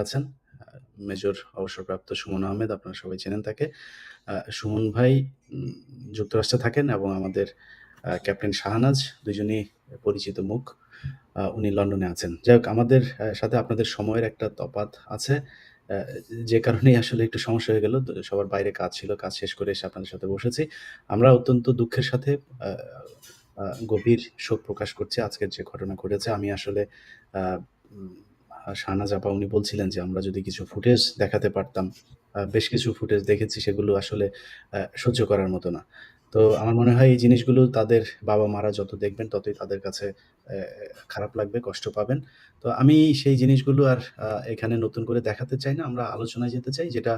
আছেন। মেজর অবসরপ্রাপ্ত সুমন আহমেদ, আপনারা সবাই চেনেন তাকে। সুমন ভাই উম যুক্তরাষ্ট্রে থাকেন এবং আমাদের ক্যাপ্টেন শাহনাজ, দুজনেই পরিচিত মুখ। উনি লন্ডনে আছেন। যাই হোক, আমাদের সাথে আপনাদের সময়ের একটা তফাৎ আছে। অ্যা যে কারণেই আসলে একটু সমস্যা হয়ে গেল। সবার বাইরে কাজ ছিল। কাজ শেষ করে এসে আপনাদের সাথে বসেছি। আমরা অত্যন্ত দুঃখের সাথে আ আ গভীর শোক প্রকাশ করছি আজকের যে ঘটনা ঘটেছে। আমি আসলে আ উম শাহনাজ আপা উনি বলছিলেন যে, আমরা যদি কিছু ফুটেজ দেখাতে পারতাম। বেশ কিছু ফুটেজ দেখেছি, সেগুলো আসলে সহ্য করার মতো না। তো আমার মনে হয় এই জিনিসগুলো তাদের বাবা-মারা যত দেখবেন ততই তাদের কাছে অ্যা খারাপ লাগবে, কষ্ট পাবেন। তো আমি সেই জিনিসগুলো আর এখানে নতুন করে দেখাতে চাই না। আমরা আলোচনায় যেতে চাই, যেটা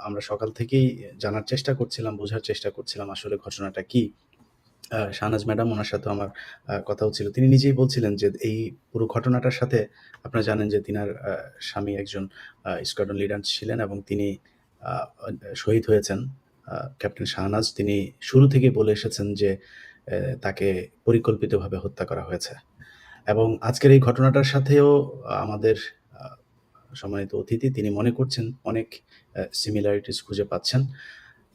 আমরা সকাল থেকেই জানার চেষ্টা করছিলাম, বোঝার চেষ্টা করছিলাম আসলে ঘটনাটা কি? শাহনাজ ম্যাডাম, উনার সাথেও আমার কথাও ছিল। তিনি নিজেই বলছিলেন যে, এই পুরো ঘটনাটার সাথে আপনারা জানেন যে তিনার স্বামী একজন স্কোয়াড্রন লিডার ছিলেন এবং তিনি আ অ শহীদ হয়েছেন। ক্যাপ্টেন শাহনাজ তিনি শুরু থেকেই বলে এসেছেন যে, তাকে পরিকল্পিতভাবে হত্যা করা হয়েছে। এবং আজকের এই ঘটনাটার সাথেও আমাদের আ সম্মানিত অতিথি তিনি মনে করছেন অনেক সিমিলারিটিস খুঁজে পাচ্ছেন।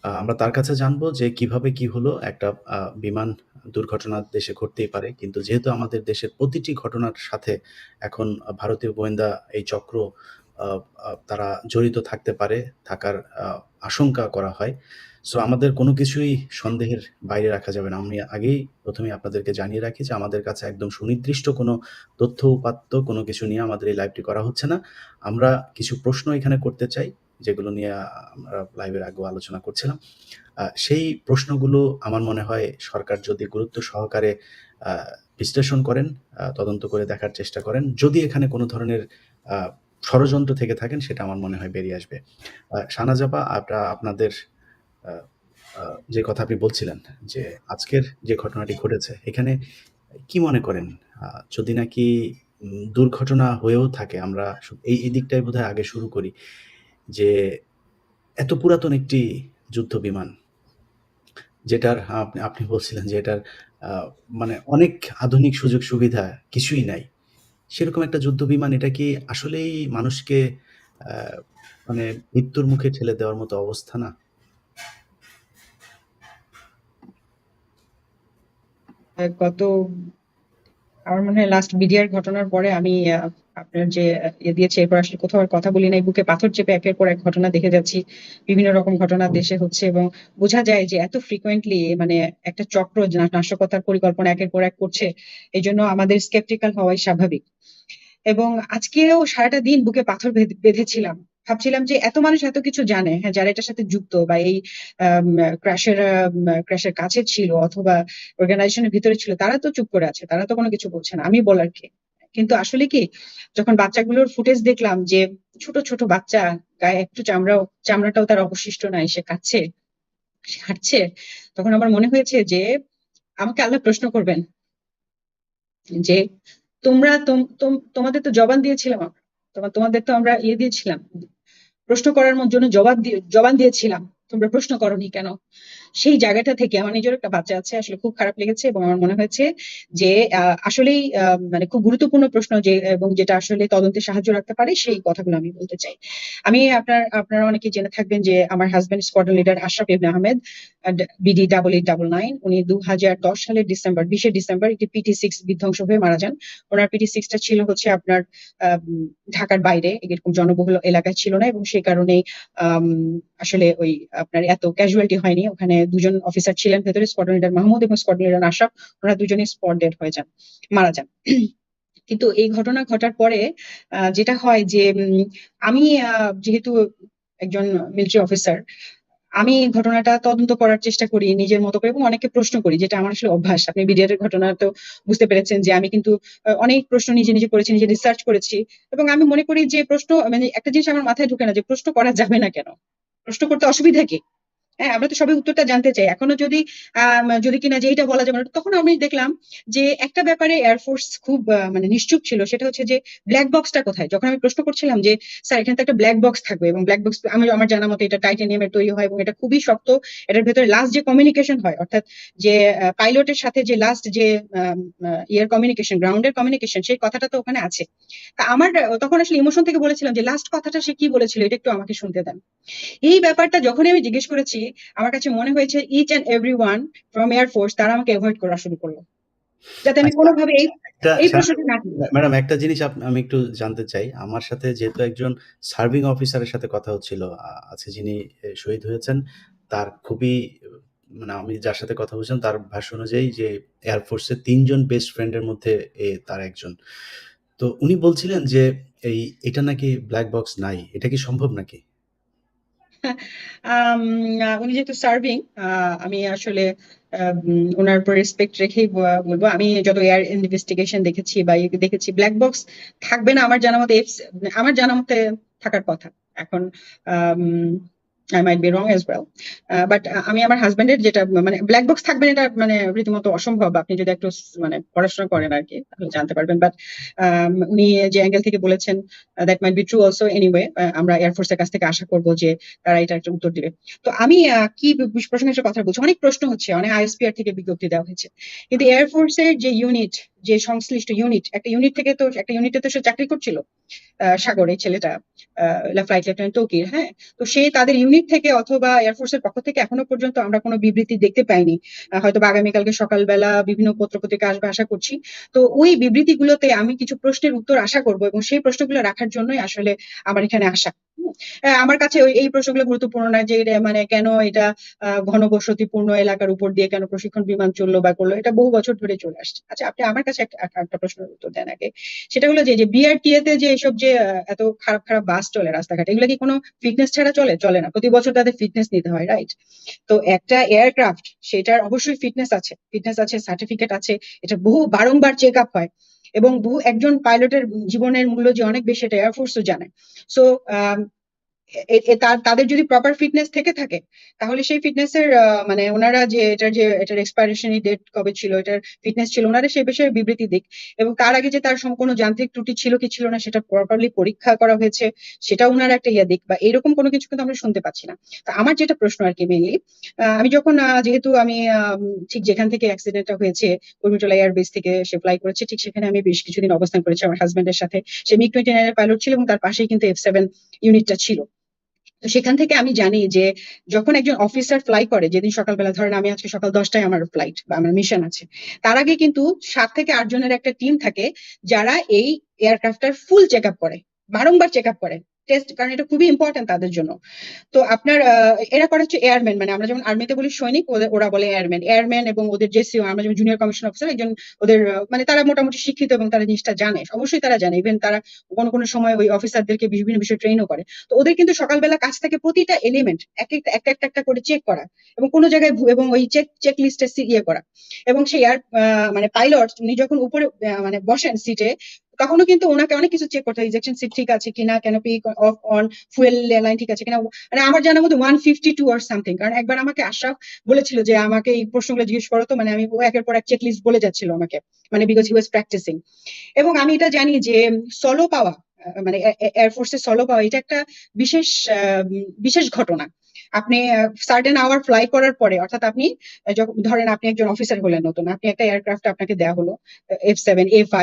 আমরা তার কাছে জানবো যে কিভাবে কি হলো? একটা বিমান দুর্ঘটনা দেশে ঘটতেই পারে। কিন্তু যেহেতু আমাদের দেশের প্রতিটি ঘটনার সাথে এখন ভারতীয় গোয়েন্দা এই চক্র আ আ তারা জড়িত থাকতে পারে, থাকার আ আশঙ্কা করা হয়। সো আমাদের কোনো কিছুই সন্দেহের বাইরে রাখা যাবে না। আমি আগেই ১ম এই আপনাদেরকে জানিয়ে রাখি যে, আমাদের কাছে একদম সুনির্দিষ্ট কোনো তথ্য উপাত্ত কোনো কিছু নিয়ে আমাদের এই লাইভটি করা হচ্ছে না। আমরা কিছু প্রশ্ন এখানে করতে চাই, যেগুলো নিয়ে আমরা লাইভের আগেও আলোচনা করছিলাম। সেই প্রশ্নগুলো আমার মনে হয় সরকার যদি গুরুত্ব সহকারে আ বিশ্লেষণ করেন, তদন্ত করে দেখার চেষ্টা করেন, যদি এখানে কোনো ধরনের আ ষড়যন্ত্র থেকে থাকেন, সেটা আমার মনে হয় বেরিয়ে আসবে। শাহনাজ আপা, আপনাদের আ আ যে কথা আপনি বলছিলেন যে, আজকের যে ঘটনাটি ঘটেছে, এখানে কি মনে করেন? আ যদি নাকি দুর্ঘটনা হয়েও থাকে, আমরা এই দিকটাই বোধহয় আগে শুরু করি যে, এত পুরাতন একটি যুদ্ধ বিমান, যেটার আপনি বলছিলেন যে এটার আ মানে অনেক আধুনিক সুযোগ সুবিধা কিছুই নাই। সেরকম একটা যুদ্ধ বিমান, এটা কি আসলেই মানুষকে আ মানে মৃত্যুর মুখে ঠেলে দেওয়ার মতো অবস্থা না? গত আমার মনে হয় লাস্ট বিডিআর ঘটনার পরে আমি আপনার যে দিয়েছি, এরপর আসলে কোথাও আর কথা বলি নাই। বুকে পাথর চেপে একের পর এক ঘটনা দেখে যাচ্ছি। বিভিন্ন রকম ঘটনা দেশে হচ্ছে এবং বোঝা যায় যে এত ফ্রিকোয়েন্টলি মানে একটা চক্র নাশকতার পরিকল্পনা একের পর এক করছে। এজন্য আমাদের স্কেপটিক্যাল হওয়াই স্বাভাবিক। এবং আজকেও সারাটা দিন বুকে পাথর বেঁধেছিলাম। ভাবছিলাম যে এত মানুষ এত কিছু জানে, হ্যাঁ, যারা এটার সাথে যুক্ত বা এই ক্র্যাশের কাছে ছিল অথবা অর্গানাইজেশনের ভিতরে ছিল, তারা তো চুপ করে আছে, তারা তো কোনো কিছু বলছে না, আমি বলার কে? কিন্তু আসলে কি, যখন বাচ্চাগুলোর ফুটেজ দেখলাম যে ছোট ছোট বাচ্চা, গায়ে একটু চামড়াটাও তার অবশিষ্ট নাই, সে কাঁদছে, সে হাঁটছে, তখন আমার মনে হয়েছে যে আমাকে আল্লাহ প্রশ্ন করবেন যে তোমরা তোমাদের তো জবান দিয়েছিলাম আমরা, তোমাদের তো আমরা দিয়েছিলাম, প্রশ্ন করার জন্য জবান দিয়েছিলাম, তোমরা প্রশ্ন করোনি কেন? সেই জায়গাটা থেকে আমার নিজের একটা বাচ্চা আছে, আসলে খুব খারাপ লেগেছে এবং আমার মনে হয়েছে যে আসলেই মানে খুব গুরুত্বপূর্ণ প্রশ্ন, যে এবং যেটা আসলে তদন্তে সাহায্য রাখতে পারে, সেই কথাগুলো আমি বলতে চাই। আমি আপনারা অনেকে জেনে থাকবেন যে আমার হাজবেন্ড স্কোয়াড্রন লিডার আশরাফ ইবনে আহমেদ, বিডি 8899, উনি 2010 সালের ডিসেম্বর 20 ডিসেম্বর একটি পিটি-6 বিধ্বংস হয়ে মারা যান। ওনার পিটি-6টা ছিল হচ্ছে আপনার ঢাকার বাইরে, এরকম জনবহুল এলাকায় ছিল না এবং সেই কারণেই আম আসলে ওই আপনার এত ক্যাজুয়ালিটি হয়নি। ওখানে দুজন অফিসার ছিলেন ভেতরে, স্কোয়াড্রন লিডার মাহমুদ এবং স্কোয়াড্রন লিডার আশরাফ। ওনারা দুজনেই স্পট ডেড হয়ে যান, মারা যান। কিন্তু এই ঘটনা ঘটার পরে যেটা হয় যে আমি যেহেতু একজন মিলিটারি অফিসার, আমি ঘটনাটা তদন্ত করার চেষ্টা করি নিজের মতো করে এবং অনেককে প্রশ্ন করি, যেটা আমার আসলে অভ্যাস। আপনি বিডিআর এর ঘটনা তো বুঝতে পেরেছেন যে আমি কিন্তু অনেক প্রশ্ন নিজে নিজে করেছি, নিজে রিসার্চ করেছি এবং আমি মনে করি যে প্রশ্ন, মানে একটা জিনিস আমার মাথায় ঢুকে না যে প্রশ্ন করা যাবে না কেন, প্রশ্ন করতে অসুবিধা কি? হ্যাঁ, আমরা তো সবাই উত্তরটা জানতে চাই। এখনো যদি যদি কিনা যে এইটা বলা যাবে না, তখন আমি দেখলাম যে একটা ব্যাপারে এয়ারফোর্স খুব মানে নিশ্চুপ ছিল, সেটা হচ্ছে যে ব্ল্যাক বক্সটা কোথায়। যখন আমি প্রশ্ন করছিলাম যে স্যার এখানে তো একটা ব্ল্যাক বক্স থাকবে, এবং ব্ল্যাক বক্স আমি আমার জানা মতো এটা টাইটানিয়ামের তৈরি হয় এবং এটা খুবই শক্ত, এটার ভেতরে লাস্ট যে কমিউনিকেশন হয়, অর্থাৎ যে পাইলটের সাথে যে লাস্ট যে ইয়ার কমিউনিকেশন, গ্রাউন্ডের কমিউনিকেশন, সেই কথাটা তো ওখানে আছে। তা আমার তখন আসলে ইমোশন থেকে বলেছিলাম যে লাস্ট কথাটা সে কি বলেছিল এটা একটু আমাকে শুনতে দেন। এই ব্যাপারটা যখনই আমি জিজ্ঞেস করেছি, আমার কাছে মনে হয়েছে each and every one from air force তারা আমাকে অ্যাভয়েড করা শুরু করলো, যাতে আমি আচ্ছা, কোনোভাবে এই একটা এই প্রশ্নটা না করি। ম্যাডাম, একটা জিনিস আমি একটু জানতে চাই। আমার সাথে যেহেতু একজন সার্ভিং অফিসারের সাথে কথা হচ্ছিল, আছে যিনি শহীদ হয়েছেন, তার খুবই মানে আমি যার সাথে কথা বলছিলাম তার ভাষ্য অনুযায়ী যে এয়ারফোর্সের ৩ জন বেস্ট ফ্রেন্ডের মধ্যে তার একজন। তো উনি বলছিলেন যে এটা নাকি ব্লাক বক্স নাই। এটা কি সম্ভব নাকি? আম, উনি যেহেতু সার্ভিং, আমি আসলে ওনার উপর রেসপেক্ট রেখেই বলবো। আমি যত এয়ার ইনভেস্টিগেশন দেখেছি বা দেখেছি, ব্ল্যাক বক্স থাকবে না আমার জানা মতে, আমার জানা মতে থাকার কথা। এখন I might be wrong as well, but আমি আমার হাজবেন্ডের যেটা, মানে ব্ল্যাক বক্স থাকবেন এটা মানে রীতিমতো অসম্ভব। আপনি যদি একটু মানে পড়াশোনা করেন আর কি, তাহলে জানতে পারবেন। বাট উনি যে অ্যাঙ্গেল থেকে বলেছেন, that might be true also. Anyway, আমরা এয়ারফোর্সের কাছ থেকে আশা করবো যে তারা এটা একটা উত্তর দিবে। তো আমি কি প্রসঙ্গে একটা কথা বলছি, অনেক প্রশ্ন হচ্ছে, অনেক আইএসপিআর থেকে বিজ্ঞপ্তি দেওয়া হয়েছে, কিন্তু এয়ারফোর্সের যে ইউনিট, যে সংশ্লিষ্ট ইউনিট, একটা ইউনিট থেকে তো, একটা ইউনিটে তো সে চাকরি করছিল, সাগর, এই ছেলেটা, ফ্লাইট লেফটেন্যান্ট তৌকির। হ্যাঁ, তো সে তাদের ইউনিট থেকে অথবা এয়ারফোর্সের পক্ষ থেকে এখনো পর্যন্ত আমরা কোনো বিবৃতি দেখতে পাইনি। হয়তো বা আগামীকালকে সকালবেলা বিভিন্ন পত্রপত্রিকা আসবে আশা করছি। তো ওই বিবৃতিগুলোতে আমি কিছু প্রশ্নের উত্তর আশা করব, এবং সেই প্রশ্নগুলো রাখার জন্যই আসলে আমার এখানে আসা। আমার কাছে এই প্রশ্নগুলো গুরুত্বপূর্ণ না যে মানে কেন এটা ঘনবসতিপূর্ণ এলাকার উপর দিয়ে কেন প্রশিক্ষণ বিমান চললো বা করলো, এটা বহু বছর ধরে চলে আসছে। আচ্ছা, আপনি আমার কাছে একটা প্রশ্নের উত্তর দেন আগে। সেটা হলো যে বিআরটিএ তে যে এসব যে এত খারাপ খারাপ বাস চলে রাস্তাঘাটে, এগুলো কি কোনো ফিটনেস ছাড়া চলে? চলে না, প্রতি বছর তাদের ফিটনেস নিতে হয়, রাইট? তো একটা এয়ারক্রাফট, সেটার অবশ্যই ফিটনেস আছে, ফিটনেস আছে, সার্টিফিকেট আছে, এটা বহু বারংবার চেক আপ হয়, এবং বহু একজন পাইলটের জীবনের মূল্য যে অনেক বেশি, এটা এয়ারফোর্সও জানে। সো তাদের যদি প্রপার ফিটনেস থেকে থাকে, তাহলে সেই ফিটনেসের মানে ওনারা যে এটার এক্সপায়ারেশন ডেট কবে ছিল, এটার ফিটনেস ছিল, ওনারা সেই বিষয়ে বিবৃতি দিক। এবং তার আগে যে তার কোনো যান্ত্রিক ত্রুটি ছিল কি ছিল না সেটা প্রপারলি পরীক্ষা করা হয়েছে, সেটা ওনারা একটা ইয়া দিক, বা এরকম কোনো কিছু কিন্তু আমরা শুনতে পাচ্ছি না। তো আমার যেটা প্রশ্ন আর কি মেইনলি, আমি যখন যেহেতু আমি ঠিক যেখান থেকে অ্যাক্সিডেন্টটা হয়েছে, কুর্মিটোলা এয়ারবেস থেকে সে ফ্লাই করেছে, ঠিক সেখানে আমি বেশ কিছুদিন অবস্থান করেছি আমার হাজবেন্ডের সাথে। সে মিগ-29 এর পাইলট ছিল এবং তার পাশেই কিন্তু F7 ইউনিটটা ছিল। তো সেখান থেকে আমি জানি যে যখন একজন অফিসার ফ্লাই করে, যেদিন সকালবেলা, ধরেন আমি আজকে সকাল 10টায় আমার ফ্লাইট বা আমার মিশন আছে, তার আগে কিন্তু 7 থেকে 8 জনের একটা টিম থাকে যারা এই এয়ারক্রাফটার ফুল চেক আপ করে, বারংবার চেক আপ করে, টেস্ট, কারণ এটা খুবই ইম্পর্টেন্ট তাদের জন্য। তো আপনার এরা করে হচ্ছে এয়ারম্যান, মানে আমরা যেমন আর্মিতে বলি সৈনিক, ওরা বলে এয়ারম্যান। এয়ারম্যান এবং ওদের যে সিও, আমরা যেমন জুনিয়র কমিশন অফিসার, একজন ওদের মানে তারা মোটামুটি শিক্ষিত এবং তারা জিনিসটা জানে, অবশ্যই তারা জানে। ইভেন তারা কোনো কোনো সময় ওই অফিসারদেরকে বিভিন্ন বিষয়ে ট্রেনও করে। তো ওদের কিন্তু সকালবেলা কাজ থাকে প্রতিটা এলিমেন্ট এক একটা একটা একটা একটা করে চেক করা, এবং কোনো জায়গায় এবং ওই চেক লিস্টে ইয়ে করা। এবং সেই মানে পাইলট উনি যখন উপরে মানে বসেন সিটে, তখনও কিন্তু ওনাকে অনেক কিছু চেক করতে হয়, ইজেকশন সিট ঠিক আছে কিনা, canopy of on, fuel line ঠিক আছে কিনা। মানে আমার জানার মধ্যে 152 আর সামথিং, কারণ একবার আমাকে আশরাফ বলেছিল যে আমাকে এই প্রশ্নগুলো জিজ্ঞেস করো, তো মানে আমি ও একের পর এক চেক লিস্ট বলে যাচ্ছিল আমাকে, মানে বিকজ হি ওয়াজ প্র্যাকটিসিং। এবং আমি এটা জানি যে সলো পাওয়া, মানে এয়ারফোর্সের সলো পাওয়া, এটা একটা বিশেষ বিশেষ ঘটনা। আপনি সার্টেন আওয়ার ফ্লাই করার পরে, অর্থাৎ আপনি যখন ধরেন আপনি একজন অফিসার হলেন নতুন, আপনি একটা এয়ারক্রাফট আপনাকে দেওয়া হলো, F7 A5,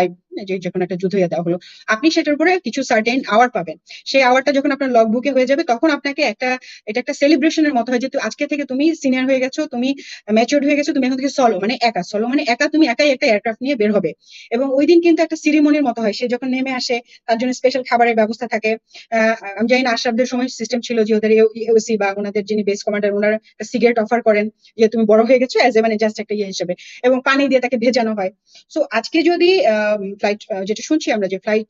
যে যখন একটা যুদ্ধ দেওয়া হলো, আপনি সেটার উপরে কিছু সার্টেন আওয়ার পাবেন। সেই আওয়ারটা যখন আপনার লগ বুকে হয়ে যাবে, তখন আপনাকে একটা, এটা একটা সেলিব্রেশনের মতো হয় যে আজকে থেকে তুমি সিনিয়র হয়ে গেছো, তুমি ম্যাচিউরড হয়ে গেছো, তুমি এখন থেকে সলো মানে একা, সলো মানে একা, তুমি একাই একটা এয়ারক্রাফট নিয়ে বের হবে। এবং ওই দিন কিন্তু একটা সিরিমনির মতো হয়, সে যখন নেমে আসে তার জন্য স্পেশাল খাবারের ব্যবস্থা থাকে। আমি জানি না আশরাফদের সময় সিস্টেম ছিল যে ওদের এওসি বা ওনাদের যিনি বেস কমান্ডার, ওনারা সিগারেট অফার করেন যে তুমি বড় হয়ে গেছো, এজ এ মানে জাস্ট একটা ইয়ে হিসেবে, এবং পানি দিয়ে তাকে ভেজানো হয়। সো আজকে যদি ফ্লাইট, যেটা শুনছি আমরা যে ফ্লাইট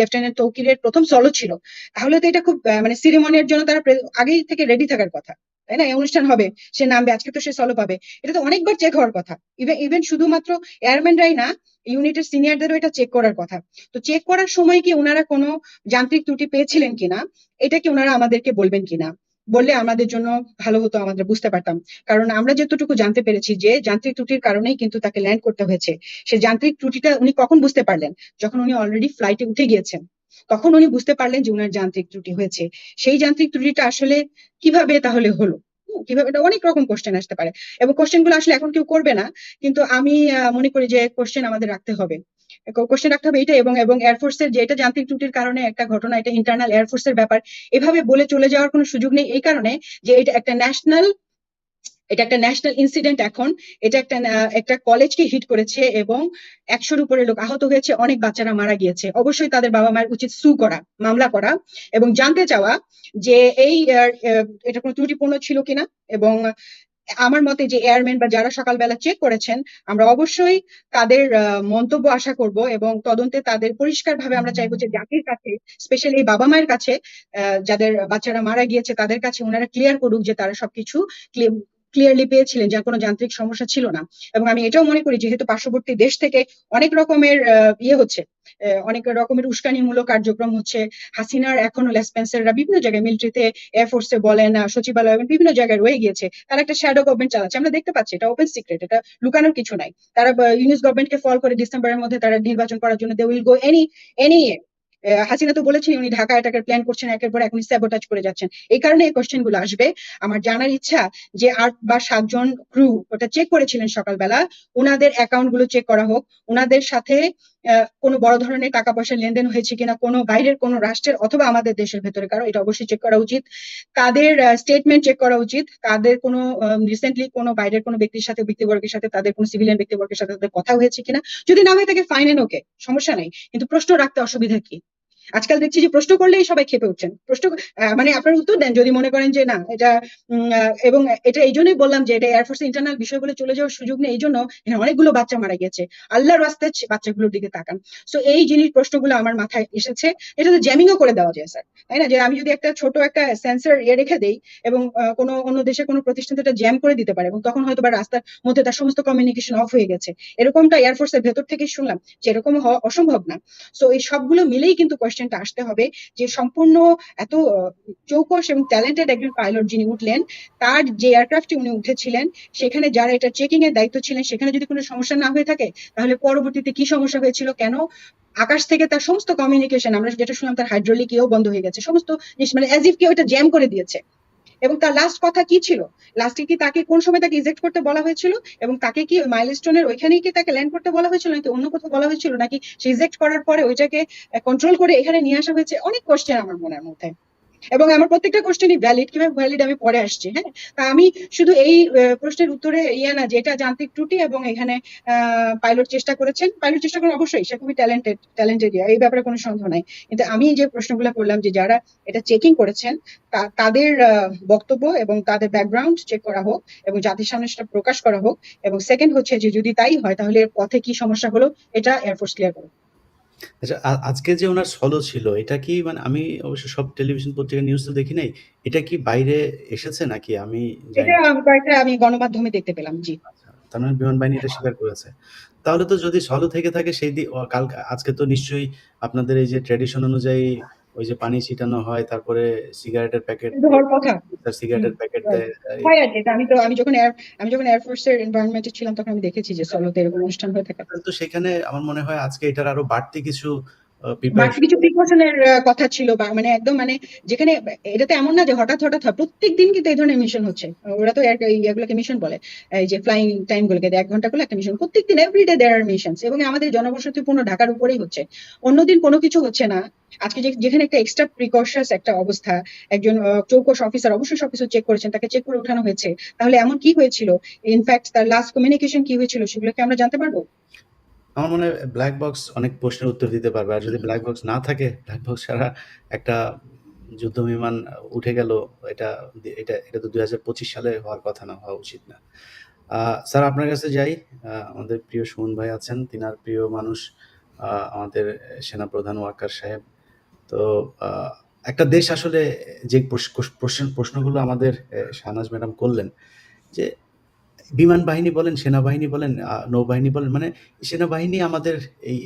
লেফটেন্যান্ট তৌকিরের প্রথম সলো ছিল, তাহলে তো এটা খুব মানে সিরিমনির জন্য তারা আগেই থেকে রেডি থাকার কথা, তাই না? এই অনুষ্ঠান হবে, সে নামবে, আজকে তো সে সলো পাবে, এটা তো অনেকবার চেক হওয়ার কথা। ইভেন ইভেন শুধুমাত্র এয়ারম্যানরাই না, ইউনিটের সিনিয়রদেরও এটা চেক করার কথা। তো চেক করার সময় কি ওনারা কোনো যান্ত্রিক ত্রুটি পেয়েছিলেন কিনা, এটা কি ওনারা আমাদেরকে বলবেন কিনা? বললে আমাদের জন্য ভালো হতো, আমাদের বুঝতে পারতাম। কারণ আমরা যতটুকু জানতে পেরেছি যে যান্ত্রিক ত্রুটির কারণেই কিন্তু তাকে ল্যান্ড করতে হয়েছে। সে যান্ত্রিক ত্রুটিটা উনি কখন বুঝতে পারলেন? যখন উনি অলরেডি ফ্লাইটে উঠে গিয়েছেন, তখন উনি বুঝতে পারলেন যে উনার যান্ত্রিক ত্রুটি হয়েছে। সেই যান্ত্রিক ত্রুটিটা আসলে কিভাবে তাহলে হলো? কিভাবে? এটা অনেক রকম কোশ্চেন আসতে পারে, এবং কোশ্চেন গুলো আসলে এখন কেউ করবে না, কিন্তু আমি মনে করি যে কোশ্চেন আমাদের রাখতে হবে। কোশ্চেন রাখতে হবে এটা, এবং এবং এয়ারফোর্সের যে এটা যান্ত্রিক ত্রুটির কারণে একটা ঘটনা, এটা ইন্টারনাল এয়ারফোর্সের ব্যাপার, এভাবে বলে চলে যাওয়ার কোনো সুযোগ নেই। এই কারণে যে এটা একটা ন্যাশনাল ইনসিডেন্ট এখন। এটা একটা কলেজকে হিট করেছে এবং 100-র উপরে লোক আহত হয়েছে, অনেক বাচ্চারা মারা গিয়েছে। অবশ্যই তাদের বাবা মায়ের উচিত সু করা, মামলা করা, এবং জানতে চাওয়া যে এই এটা কোনো ত্রুটিপূর্ণ ছিল কিনা। এবং আমার মতে যে এয়ারম্যান বা যারা সকালবেলা চেক করেছেন, আমরা অবশ্যই তাদের মন্তব্য আশা করব, এবং তদন্তে তাদের পরিষ্কারভাবে আমরা চাইবো যে জাতির কাছে, স্পেশালি বাবা মায়ের কাছে, যাদের বাচ্চারা মারা গিয়েছে তাদের কাছে ওনারা ক্লিয়ার করুক যে তারা সবকিছু ক্লিয়ারলি পেয়েছিলেন, যার কোনো যান্ত্রিক সমস্যা ছিল না। এবং আমি এটাও মনে করি, যেহেতু পার্শ্ববর্তী দেশ থেকে অনেক রকমের ইয়ে হচ্ছে, অনেক রকমের উস্কানিমূলক কার্যক্রম হচ্ছে, হাসিনার এখনো লেসপেন্সাররা বিভিন্ন জায়গায়, মিলিটারিতে, এয়ারফোর্সে বলেন, সচিবালয়, বিভিন্ন জায়গায় রয়ে গিয়েছে, তারা একটা শ্যাডো গভর্নমেন্ট চালাচ্ছে, আমরা দেখতে পাচ্ছি। এটা ওপেন সিক্রেট, এটা লুকানোর কিছু নাই। তারা ইউনিস গভর্নমেন্টকে ফল করে ডিসেম্বরের মধ্যে তারা নির্বাচন করার জন্য they will go any Hasina তো বলেছেন উনি ঢাকা অ্যাটাকের প্ল্যান করছেন, একের পর এক উনি স্যাবোটাজ করে যাচ্ছেন। এই কারণে এই কোশ্চেন গুলো আসবে। আমার জানার ইচ্ছা যে 8 বা 7 জন ক্রু ওটা চেক করেছিলেন সকালবেলা, ওনাদের অ্যাকাউন্ট গুলো চেক করা হোক, ওনাদের সাথে কোনো বড় ধরনের টাকা পয়সার লেনদেন হয়েছে কিনা কোনো বাইরের কোনো রাষ্ট্রের অথবা আমাদের দেশের ভেতরে কারো, এটা অবশ্যই চেক করা উচিত। তাদের স্টেটমেন্ট চেক করা উচিত, তাদের কোনো রিসেন্টলি কোনো বাইরের কোনো ব্যক্তির সাথে, ব্যক্তিবর্গের সাথে, তাদের কোনো সিভিলিয়ান ব্যক্তিবর্গের সাথে তাদের কথা হয়েছে কিনা। যদি না হয়ে থাকে ফাইন এন্ড ওকে, সমস্যা নাই, কিন্তু প্রশ্ন রাখতে অসুবিধা কি? আজকাল দেখছি যে প্রশ্ন করলেই সবাই ক্ষেপে উঠছেন। প্রশ্ন মানে আপনার উত্তর দেন যদি মনে করেন যে না এটা এবং এটা এই জন্যই বললাম যে এটা এয়ারফোর্স ইন্টারনাল বিষয় বলে চলে যাওয়ার সুযোগ নেই। এই জন্য এখানে অনেকগুলো বাচ্চা মারা গেছে, আল্লাহর রাস্তায় বাচ্চাগুলোর দিকে তাকান। সো এই প্রশ্নগুলো আমার মাথায় এসেছে। এটা তো জ্যামিংও করে দেওয়া যায় স্যার, তাই না? যে আমি যদি একটা ছোট একটা সেন্সর রেখে দেই এবং কোনো অন্য দেশে কোনো প্রতিষ্ঠান এটা জ্যাম করে দিতে পারে, এবং তখন হয়তো বা রাস্তার মধ্যে তার সমস্ত কমিউনিকেশন অফ হয়ে গেছে, এরকমটা এয়ারফোর্সের ভেতর থেকে শুনলাম যে এরকম হওয়া অসম্ভব না। সো এই সবগুলো মিলেই কিন্তু কোয়েশ্চেনটা আসতে হবে যে সম্পূর্ণ এত চৌকস এবং ট্যালেন্টেড একজন পাইলট যিনি উঠলেন, তার যে এয়ারক্রাফটে উনি উঠেছিলেন সেখানে যারা এটা চেকিং এর দায়িত্ব ছিলেন, সেখানে যদি কোনো সমস্যা না হয়ে থাকে, তাহলে পরবর্তীতে কি সমস্যা হয়েছিল, কেন আকাশ থেকে তার সমস্ত কমিউনিকেশন, আমরা যেটা শুনলাম তার হাইড্রোলিক ইও বন্ধ হয়ে গেছে, সমস্ত জিনিস মানে অ্যাজ ইফ কেউ এটা জ্যাম করে দিয়েছে। এবং তার লাস্ট কথা কি ছিল? লাস্টে কি তাকে কোন সময় তাকে ইজেক্ট করতে বলা হয়েছিল, এবং তাকে কি মাইলস্টোনের ওইখানেই কি তাকে ল্যান্ড করতে বলা হয়েছিল, নাকি অন্য কোথাও বলা হয়েছিল, নাকি সে ইজেক্ট করার পরে ওইটাকে কন্ট্রোল করে এখানে নিয়ে আসা হয়েছে? অনেক কোশ্চেন আমার মনের মধ্যে, এবং আমার প্রত্যেকটা কোশ্চেনই ভ্যালিড, কিভাবে ভ্যালিড আমি পরে আসছি। হ্যাঁ, তা আমি শুধু এই প্রশ্নের উত্তরে না যে এটা যান্ত্রিক ত্রুটি এবং এখানে পাইলট চেষ্টা করেছেন, পাইলট চেষ্টা করেন অবশ্যই, সে খুবই ট্যালেন্টেড, এই ব্যাপারে কোনো সন্দেহ নাই। কিন্তু আমি যে প্রশ্নগুলো করলাম যে যারা এটা চেকিং করেছেন তাদের বক্তব্য এবং তাদের ব্যাকগ্রাউন্ড চেক করা হোক, এবং জাতির সামনে সেটা প্রকাশ করা হোক। এবং সেকেন্ড হচ্ছে যে যদি তাই হয় তাহলে এর পথে কি সমস্যা হলো এটা এয়ারফোর্স ক্লিয়ার করুক। আচ্ছা, আজকে যে উনার সলো ছিল, এটা কি মানে আমি অবশ্য সব টেলিভিশন পত্রিকা নিউজ তো দেখি নাই। এটা কি বাইরে এসেছে নাকি? আমি জানি এটা না। কয়েকটা আমি গণমাধ্যমে দেখতে পেলাম, জি। আচ্ছা, তার মানে বিমান বাহিনী এটা স্বীকার করেছে। তাহলে তো যদি সলো থেকে থাকে আজকে তো নিশ্চয়ই আপনাদের এই যে ট্র্যাডিশন অনুযায়ী ওই যে পানি ছিটানো হয়, তারপরে সিগারেটের প্যাকেট কিন্তু হওয়ার কথা। সিগারেটের প্যাকেট দেয়। হয় আর কি, আমি যখন এয়ারফোর্সের এনভায়রনমেন্টে ছিলাম তখন আমি দেখেছি যে সলোতে এরকম অনুষ্ঠান হয়ে থাকে। তো সেখানে আমার মনে হয় আজকে এটার আরো বাড়তি কিছু বাড়তি প্রিপারেশন। কিছু প্রিকশনের কথা ছিল, বা মানে একদম মানে যেখানে এটা তো এমন না যে হঠাৎ হঠাৎ হয়, প্রত্যেকদিন কিন্তু এই ধরনের মিশন হচ্ছে। ওরা তো এগুলোকে মিশন বলে, এই যে ফ্লাইং টাইম গুলোকে 1 ঘন্টা করে একটা মিশন, প্রত্যেকদিন এভরিডে দেয়ার আর মিশনস, এবং আমাদের জনবসতিপূর্ণ ঢাকার উপরেই হচ্ছে, অন্যদিন কোনো কিছু হচ্ছে না। আজকে যেখানে একটা এক্সট্রা প্রিকশনাস একটা অবস্থা, একজন চৌকস অফিসার অবশ্যই সবকিছু চেক করেছেন, তাকে চেক করে উঠানো হয়েছে, তাহলে এমন কি হয়েছিল, ইনফ্যাক্ট তার লাস্ট কমিউনিকেশন কি হয়েছিল সেগুলো কি আমরা জানতে পারবো? আমার মনে হয় ব্ল্যাক বক্স অনেক প্রশ্নের উত্তর দিতে পারবে। আর যদি ব্ল্যাক বক্স না থাকে, ব্ল্যাক বক্স ছাড়া একটা যুদ্ধ বিমান উঠে গেল, এটা এটা তো 2025 সালে হওয়ার কথা না, হওয়া উচিত না। স্যার আপনার কাছে যাই। আমাদের প্রিয় সুমন ভাই আছেন, তিনার প্রিয় মানুষ আমাদের সেনাপ্রধান ওয়াকার সাহেব। তো একটা দেশ আসলে যে প্রশ্নগুলো আমাদের শাহনাজ ম্যাডাম করলেন, যে বিমান বাহিনী বলেন, সেনাবাহিনী বলেন, নৌবাহিনী বলেন, মানে সেনাবাহিনী আমাদের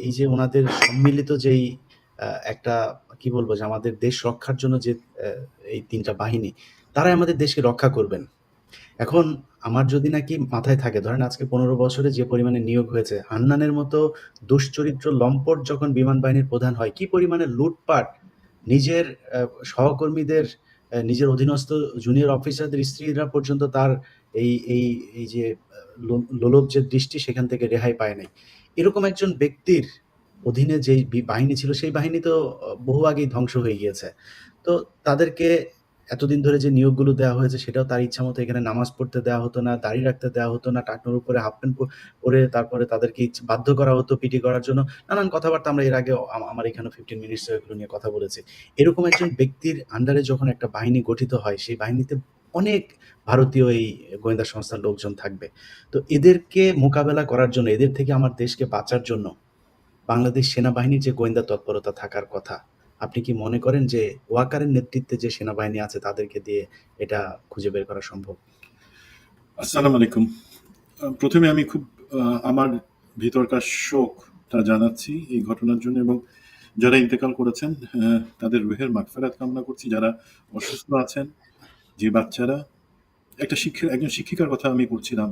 এই যে ওনাদের সম্মিলিত যেই একটা কি বলবো যে আমাদের দেশ রক্ষার জন্য যে এই ৩ টা বাহিনী, তারাই আমাদের দেশকে রক্ষা করবেন। এখন আমার যদি নাকি মাথায় থাকে, ধরেন আজকে ১৫ বছরে যে পরিমাণে নিয়োগ হয়েছে, হান্নানের মতো দুশ্চরিত্র লম্পট যখন বিমান বাহিনীর প্রধান হয়, কি পরিমাণে লুটপাট, নিজের আ সহকর্মীদের, নিজের অধীনস্থ জুনিয়র অফিসারদের স্ত্রীরা পর্যন্ত তার এই এই এই যে লোলুপ যে দৃষ্টি, সেখান থেকে রেহাই পায় নাই। এরকম একজন ব্যক্তির অধীনে যেই বাহিনী ছিল, সেই বাহিনী তো বহু আগেই ধ্বংস হয়ে গিয়েছে। তো তাদেরকে এতদিন ধরে যে নিয়োগগুলো দেওয়া হয়েছে, সেটাও তার ইচ্ছামতো এখানে নামাজ পড়তে দেওয়া হতো না, দাড়ি রাখতে দেওয়া হতো না, টাকনুর উপরে হাফ প্যান্ট পরে তারপরে তাদেরকে বাধ্য করা হতো পিটি করার জন্য। নানান কথাবার্তা আমরা এর আগেও আমার এখানেও 15 মিনিটস এগুলো নিয়ে কথা বলেছি। এরকম একজন ব্যক্তির আন্ডারে যখন একটা বাহিনী গঠিত হয়, সেই বাহিনীতে অনেক ভারতীয় এই গোয়েন্দা সংস্থার লোকজন থাকবে। তো এদেরকে মোকাবেলা করার জন্য, এদের থেকে আমার দেশকে বাঁচার জন্য বাংলাদেশ সেনাবাহিনীর যে গোয়েন্দা তৎপরতা থাকার কথা, আপনি কি মনে করেন যে ওয়াকারের নেতৃত্বে যে সেনাবাহিনী আছে তাদেরকে দিয়ে এটা খুঁজে বের করা সম্ভব? আসসালামু আলাইকুম। প্রথমে আমি খুব আমার ভিতরকার শোকটা জানাচ্ছি এই ঘটনার জন্য, এবং যারা ইন্তেকাল করেছেন তাদের রুহের মাগফিরাত কামনা করছি। যারা অসুস্থ আছেন, যে বাচ্চারা, একজন শিক্ষিকার কথা আমি করছিলাম,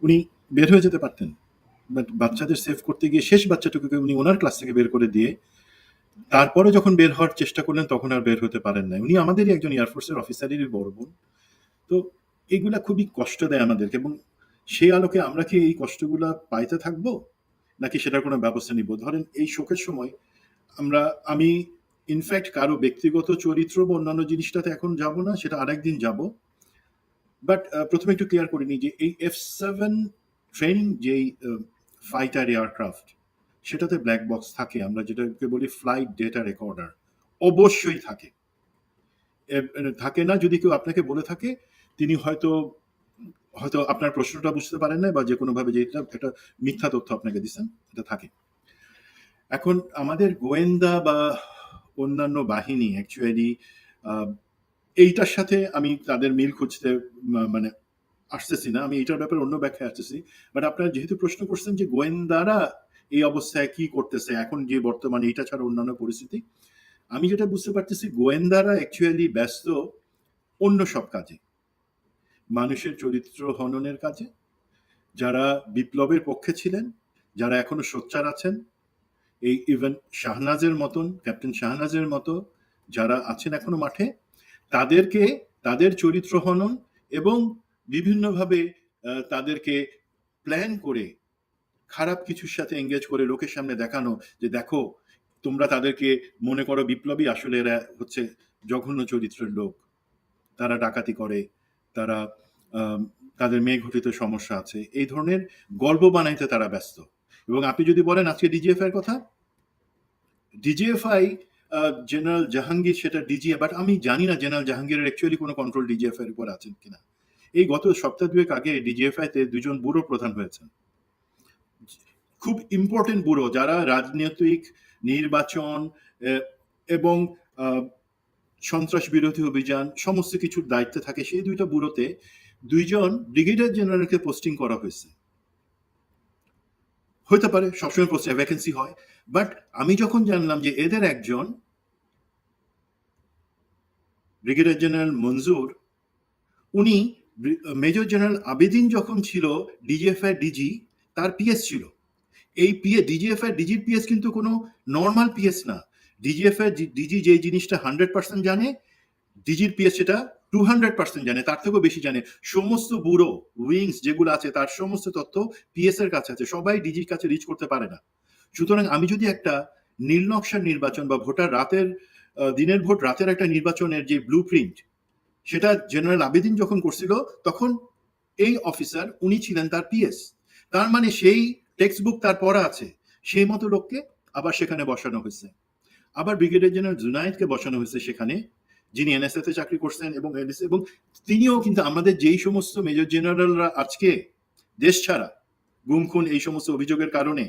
উনি বের হয়ে যেতে পারতেন, বাট বাচ্চাদের সেভ করতে গিয়ে শেষ বাচ্চাটুকুকে উনি ওনার ক্লাস থেকে বের করে দিয়ে তারপরে যখন বের হওয়ার চেষ্টা করলেন তখন আর বের হতে পারেন নাই। উনি আমাদেরই একজন এয়ারফোর্সের অফিসারেরই বড় বোন। তো এগুলা খুবই কষ্ট দেয় আমাদেরকে, এবং সেই আলোকে আমরা কি এই কষ্টগুলা পাইতে থাকবো, নাকি সেটার কোনো ব্যবস্থা নিব? ধরেন এই শোকের সময় আমি ইনফ্যাক্ট কারো ব্যক্তিগত চরিত্র বা অন্যান্য জিনিসটাতে এখন যাব না, সেটা আরেকদিন যাব। বাট প্রথমে একটু ক্লিয়ার করে নিই যে এই F7 ট্রেনিং যেই ফাইটার এয়ারক্রাফট, সেটাতে ব্ল্যাক বক্স থাকে, আমরা যেটাকে বলি ফ্লাইট ডেটা রেকর্ডার, অবশ্যই থাকে। থাকে না যদি কেউ আপনাকে বলে থাকে, তিনি হয়তো হয়তো আপনার প্রশ্নটা বুঝতে পারেন না, বা যে কোনোভাবে যে এটা একটা মিথ্যা তথ্য আপনাকে দিচ্ছেন, এটা থাকে। এখন আমাদের গোয়েন্দা বা অন্যান্য বাহিনী অ্যাকচুয়ালি এইটার সাথে আমি তাদের মিল খুঁজতে মানে আসতেছি না, আমি এইটার ব্যাপারে অন্য ব্যাখ্যায় আসতেছি। বাট আপনারা যেহেতু প্রশ্ন করছেন যে গোয়েন্দারা এই অবস্থায় কি করতেছে এখন, যে বর্তমানে এটা ছাড়া অন্যান্য পরিস্থিতি, আমি যেটা বুঝতে পারতেছি, গোয়েন্দারা অ্যাকচুয়ালি ব্যস্ত অন্য সব কাজে, মানুষের চরিত্র হননের কাজে। যারা বিপ্লবের পক্ষে ছিলেন, যারা এখনো সোচ্চার আছেন, এই ইভেন শাহনাজের মতন, ক্যাপ্টেন শাহনাজের মতো যারা আছেন এখনো মাঠে, তাদেরকে তাদের চরিত্র হনন এবং বিভিন্নভাবে তাদেরকে প্ল্যান করে খারাপ কিছুর সাথে এঙ্গেজ করে লোকের সামনে দেখানো যে দেখো, তোমরা তাদেরকে মনে করো বিপ্লবী, আসলে এরা হচ্ছে জঘন্য চরিত্রের লোক, তারা ডাকাতি করে, তারা তাদের মেয়ে ঘটিত সমস্যা আছে, এই ধরনের গল্প বানাইতে তারা ব্যস্ত। এবং আপনি যদি বলেন আজকে ডিজিএফআই এর কথা, ডিজিএফআই জেনারেল জাহাঙ্গীর সেটা ডিজিএ, বাট আমি জানি না জেনারেল জাহাঙ্গীরের অ্যাকচুয়ালি কোনো কন্ট্রোল ডিজিএফআই এর উপর আছেন কিনা। এই গত সপ্তাহ দুয়েক আগে ডিজিএফআই তে দুজন ব্যুরো প্রধান হয়েছেন, খুব ইম্পর্টেন্ট ব্যুরো, যারা রাজনৈতিক, নির্বাচন এবং সন্ত্রাস বিরোধী অভিযান সমস্ত কিছুর দায়িত্বে থাকে। সেই দুইটা ব্যুরোতে দুইজন ব্রিগেডিয়ার জেনারেলকে পোস্টিং করা হয়েছে। হইতে পারে সবসময় পোস্টে ভ্যাকেন্সি হয়, বাট আমি যখন জানলাম যে এদের একজন ব্রিগেডিয়ার জেনারেল মঞ্জুর, উনি মেজর জেনারেল আবেদিন যখন ছিল ডিজিএফআই ডিজি, তার পিএস ছিল। এই ডিজিএফআই ডিজির পিএস কিন্তু কোনো নর্মাল পিএস না। ডিজিএফআই ডিজি যে জিনিসটা 100% জানে, ডিজির পিএস সেটা 200% জানে, তার থেকেও বেশি জানে। সমস্ত ব্যুরো উইংস যেগুলো আছে তার সমস্ত তথ্য পিএস এর কাছে আছে, সবাই ডিজির কাছে রিচ করতে পারে না। সুতরাং আমি যদি একটা নীলনকশার নির্বাচন বা ভোটার রাতের দিনের ভোট রাতের একটা নির্বাচনের যে ব্লু প্রিন্ট, সেটা জেনারেল আবেদিন যখন করছিল, তখন এই অফিসার উনি ছিলেন তার পিএস। তার মানে সেই টেক্সট বুক তার পড়া আছে, সেই মতো লোককে আবার সেখানে বসানো হয়েছে। আবার ব্রিগেডিয়ার জেনারেল জুনায়েদকে বসানো হয়েছে সেখানে, যিনি এনএসএ তে চাকরি করছেন, এবং তিনিও কিন্তু আমাদের যেই সমস্ত মেজর জেনারেলরা আজকে দেশ ছাড়া, গুম খুন এই সমস্ত অভিযোগের কারণে,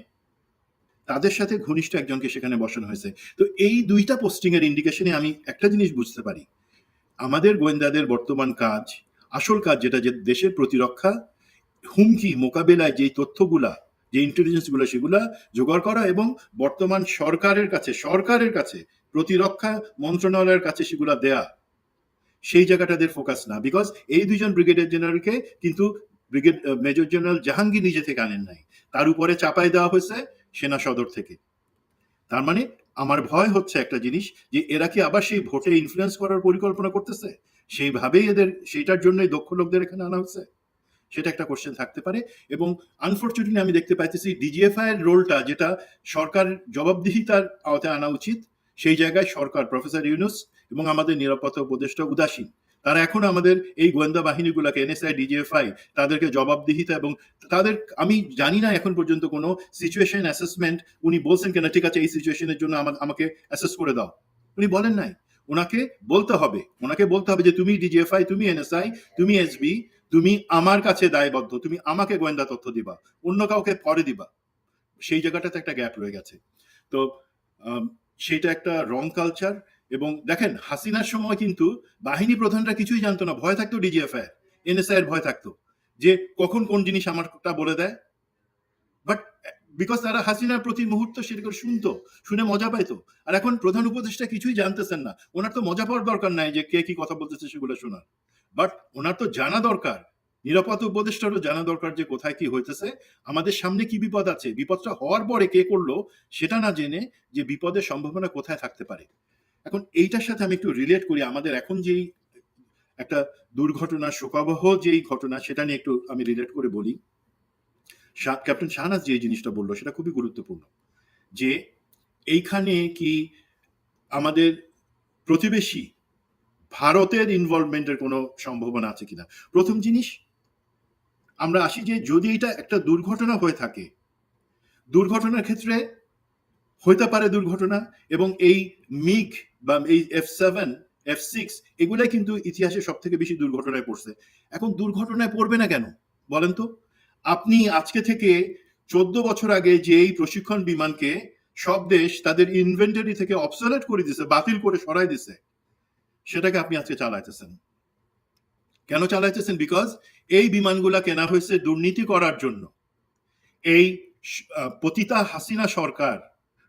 তাদের সাথে ঘনিষ্ঠ একজনকে সেখানে বসানো হয়েছে। তো এই দুইটা পোস্টিং এর ইন্ডিকেশনে আমি একটা জিনিস বুঝতে পারি, আমাদের গোয়েন্দাদের বর্তমান কাজ, আসল কাজ যেটা, যে দেশের প্রতিরক্ষা, হুমকি মোকাবেলায় যে তথ্যগুলা যে ইন্টেলিজেন্স গুলো সেগুলা জোগাড় করা এবং বর্তমান সরকারের কাছে প্রতিরক্ষা মন্ত্রণালয়ের কাছে সেগুলা দেয়া, সেই জায়গাটাদের ফোকাস না। বিকজ এই দুইজন ব্রিগেডিয়ার জেনারেলকে কিন্তু মেজর জেনারেল জাহাঙ্গীর নিজে থেকে আনেন নাই, তার উপরে চাপাই দেওয়া হয়েছে সেনা সদর থেকে। তার মানে আমার ভয় হচ্ছে একটা জিনিস, যে এরা কি আবার সেই ভোটে ইনফ্লুয়েন্স করার পরিকল্পনা করতেছে, সেইভাবেই সেইটার জন্যই দক্ষ লোকদের এখানে আনা হচ্ছে, সেটা একটা কোশ্চেন থাকতে পারে। এবং আনফর্চুনেটলি আমি দেখতে পাইতেছি ডিজিএফআই এর রোলটা, যেটা সরকার জবাবদিহিতার আওতায় আনা উচিত, সেই জায়গায় সরকার, প্রফেসর ইউনূস এবং আমাদের নিরাপত্তা উপদেষ্টা উদাসীন। তারা এখন আমাদের এই গোয়েন্দা বাহিনীগুলোকে, এনএসআই, ডিজিএফআই, তাদেরকে জবাবদিহিতা এবং তাদের, আমি জানি না এখন পর্যন্ত কোনো সিচুয়েশন অ্যাসেসমেন্ট উনি বলছেন কেন, ঠিক আছে এই সিচুয়েশনের জন্য আমাকে অ্যাসেস করে দাও, উনি বলেন নাই। ওনাকে বলতে হবে যে তুমি ডিজিএফআই, তুমি এনএসআই, তুমি এসবি, তুমি আমার কাছে দায়বদ্ধ, তুমি আমাকে গোয়েন্দা তথ্য দিবা, অন্য কাউকে পরে দিবা। সেই জায়গাটাতে একটা গ্যাপ রয়ে গেছে। তো সেইটা একটা রং কালচার। এবং দেখেন, হাসিনার সময় কিন্তু বাহিনী প্রধানরা কিছুই জানতো না, ভয় থাকতো ডিজিএফআই, এনএসআই এর ভয় থাকতো যে কখন কোন জিনিস আমারটা বলে দেয়। বাট বিকজ তারা হাসিনার প্রতি মুহূর্ত সেটা শুনতো, শুনে মজা পাইতো। আর এখন প্রধান উপদেষ্টা কিছুই জানতেছেন না, ওনার তো মজা পাওয়ার দরকার নাই যে কে কি কথা বলতেছে সেগুলো শোনার, বাট ওনার তো জানা দরকার, নিরাপত্তা উপদেষ্টারও জানা দরকার যে কোথায় কি হইতেছে, আমাদের সামনে কি বিপদ আছে, বিপদটা হওয়ার পরে কে করলো সেটা না জেনে যে বিপদের সম্ভাবনা কোথায় থাকতে পারে। এখন এইটার সাথে আমি একটু রিলেট করি, আমাদের এখন যেই একটা দুর্ঘটনা, শোকাবহ যেই ঘটনা, সেটা নিয়ে একটু আমি রিলেট করে বলি। ক্যাপ্টেন শাহনাজ যে জিনিসটা বললো সেটা খুবই গুরুত্বপূর্ণ, যে এইখানে কি আমাদের প্রতিবেশী ভারতের ইনভলভমেন্টের কোনো সম্ভাবনা আছে কিনা। প্রথম জিনিস আমরা আসি যে যদি এটা একটা দুর্ঘটনা হয়ে থাকে, দুর্ঘটনার ক্ষেত্রে হইতে পারে দুর্ঘটনা, এবং এই মিগ বা এই F7 F6 এগুলাই কিন্তু ইতিহাসে সব থেকে বেশি দুর্ঘটনায় পড়ছে। এখন দুর্ঘটনায় পড়বে না কেন বলেন তো? আপনি আজকে থেকে 14 বছর আগে যে এই প্রশিক্ষণ বিমানকে সব দেশ তাদের ইনভেন্টরি থেকে অবসলেট করে দিছে, বাতিল করে সরাই দিছে, সেটাকে আপনি আজকে চালাইতেছেন। কেন চালাইতেছেন? বিকজ এই বিমানগুলা কেনা হয়েছে দুর্নীতি করার জন্য। এই পতিতা হাসিনা সরকার